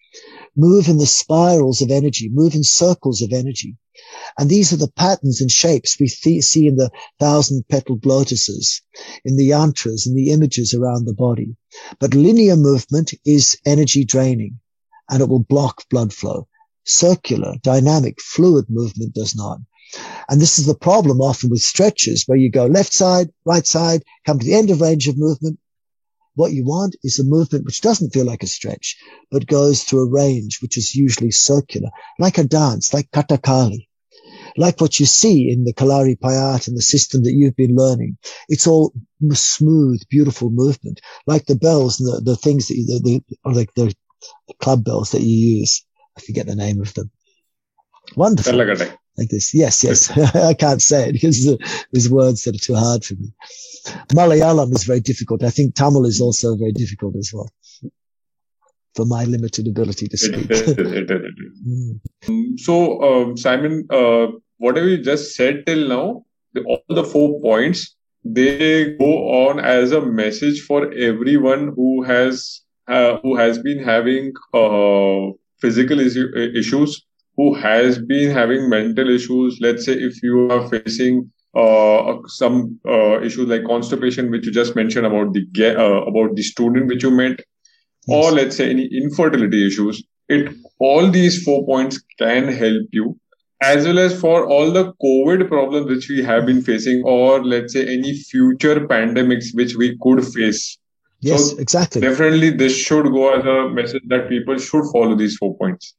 move in the spirals of energy, move in circles of energy. And these are the patterns and shapes we see in the 1,000-petaled lotuses, in the yantras, in the images around the body. But linear movement is energy draining, and it will block blood flow. Circular, dynamic, fluid movement does not. And this is the problem often with stretches where you go left side, right side, come to the end of range of movement. What you want is a movement which doesn't feel like a stretch, but goes through a range which is usually circular, like a dance, like Kathakali, like what you see in the Kalari Payat and the system that you've been learning. It's all smooth, beautiful movement, like the bells and the things that like the club bells that you use. I forget the name of them. Wonderful. Like this. Yes. I can't say it because there's words that are too hard for me. Malayalam is very difficult. I think Tamil is also very difficult as well, for my limited ability to speak. It is. So, Simon, whatever you just said till now, all the 4 points, they go on as a message for everyone who has been having physical issues, who has been having mental issues. Let's say if you are facing some issues like constipation, which you just mentioned about the student which you met, yes, or let's say any infertility issues, all these 4 points can help you, as well as for all the COVID problems which we have been facing, or let's say any future pandemics which we could face. Yes, so exactly. Definitely this should go as a message that people should follow these 4 points.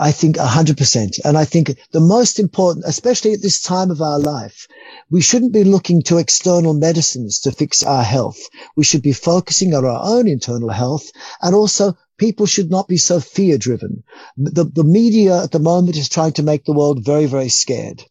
I think 100%. And I think the most important, especially at this time of our life, we shouldn't be looking to external medicines to fix our health. We should be focusing on our own internal health. And also, people should not be so fear-driven. The media at the moment is trying to make the world very, very scared.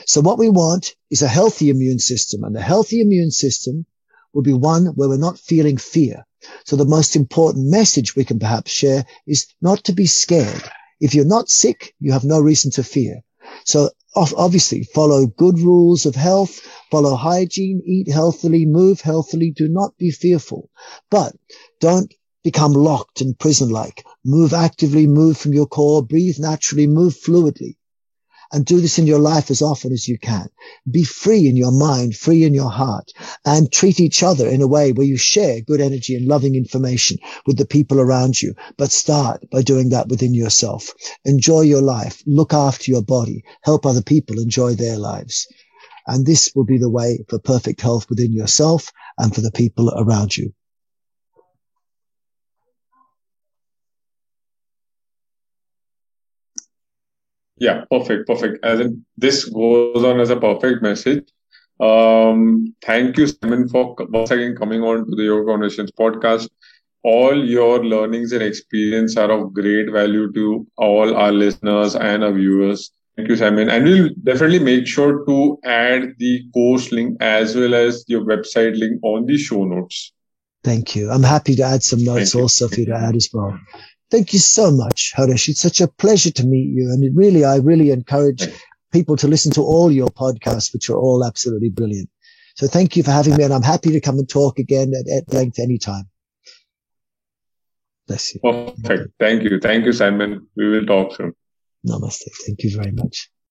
So what we want is a healthy immune system. And the healthy immune system will be one where we're not feeling fear. So the most important message we can perhaps share is not to be scared. If you're not sick, you have no reason to fear. So obviously follow good rules of health, follow hygiene, eat healthily, move healthily, do not be fearful. But don't become locked and prison-like. Move actively, move from your core, breathe naturally, move fluidly. And do this in your life as often as you can. Be free in your mind, free in your heart, and treat each other in a way where you share good energy and loving information with the people around you. But start by doing that within yourself. Enjoy your life. Look after your body. Help other people enjoy their lives. And this will be the way for perfect health within yourself and for the people around you. Yeah, perfect. As in, this goes on as a perfect message. Thank you, Simon, for once again coming on to the Yoga Conversations podcast. All your learnings and experience are of great value to all our listeners and our viewers. Thank you, Simon. And we'll definitely make sure to add the course link as well as your website link on the show notes. Thank you. I'm happy to add some notes also for you to add as well. Thank you so much, Haresh. It's such a pleasure to meet you. And I really encourage people to listen to all your podcasts, which are all absolutely brilliant. So thank you for having me. And I'm happy to come and talk again at length anytime. Bless you. Perfect. Thank you. Thank you, Simon. We will talk soon. Namaste. Thank you very much.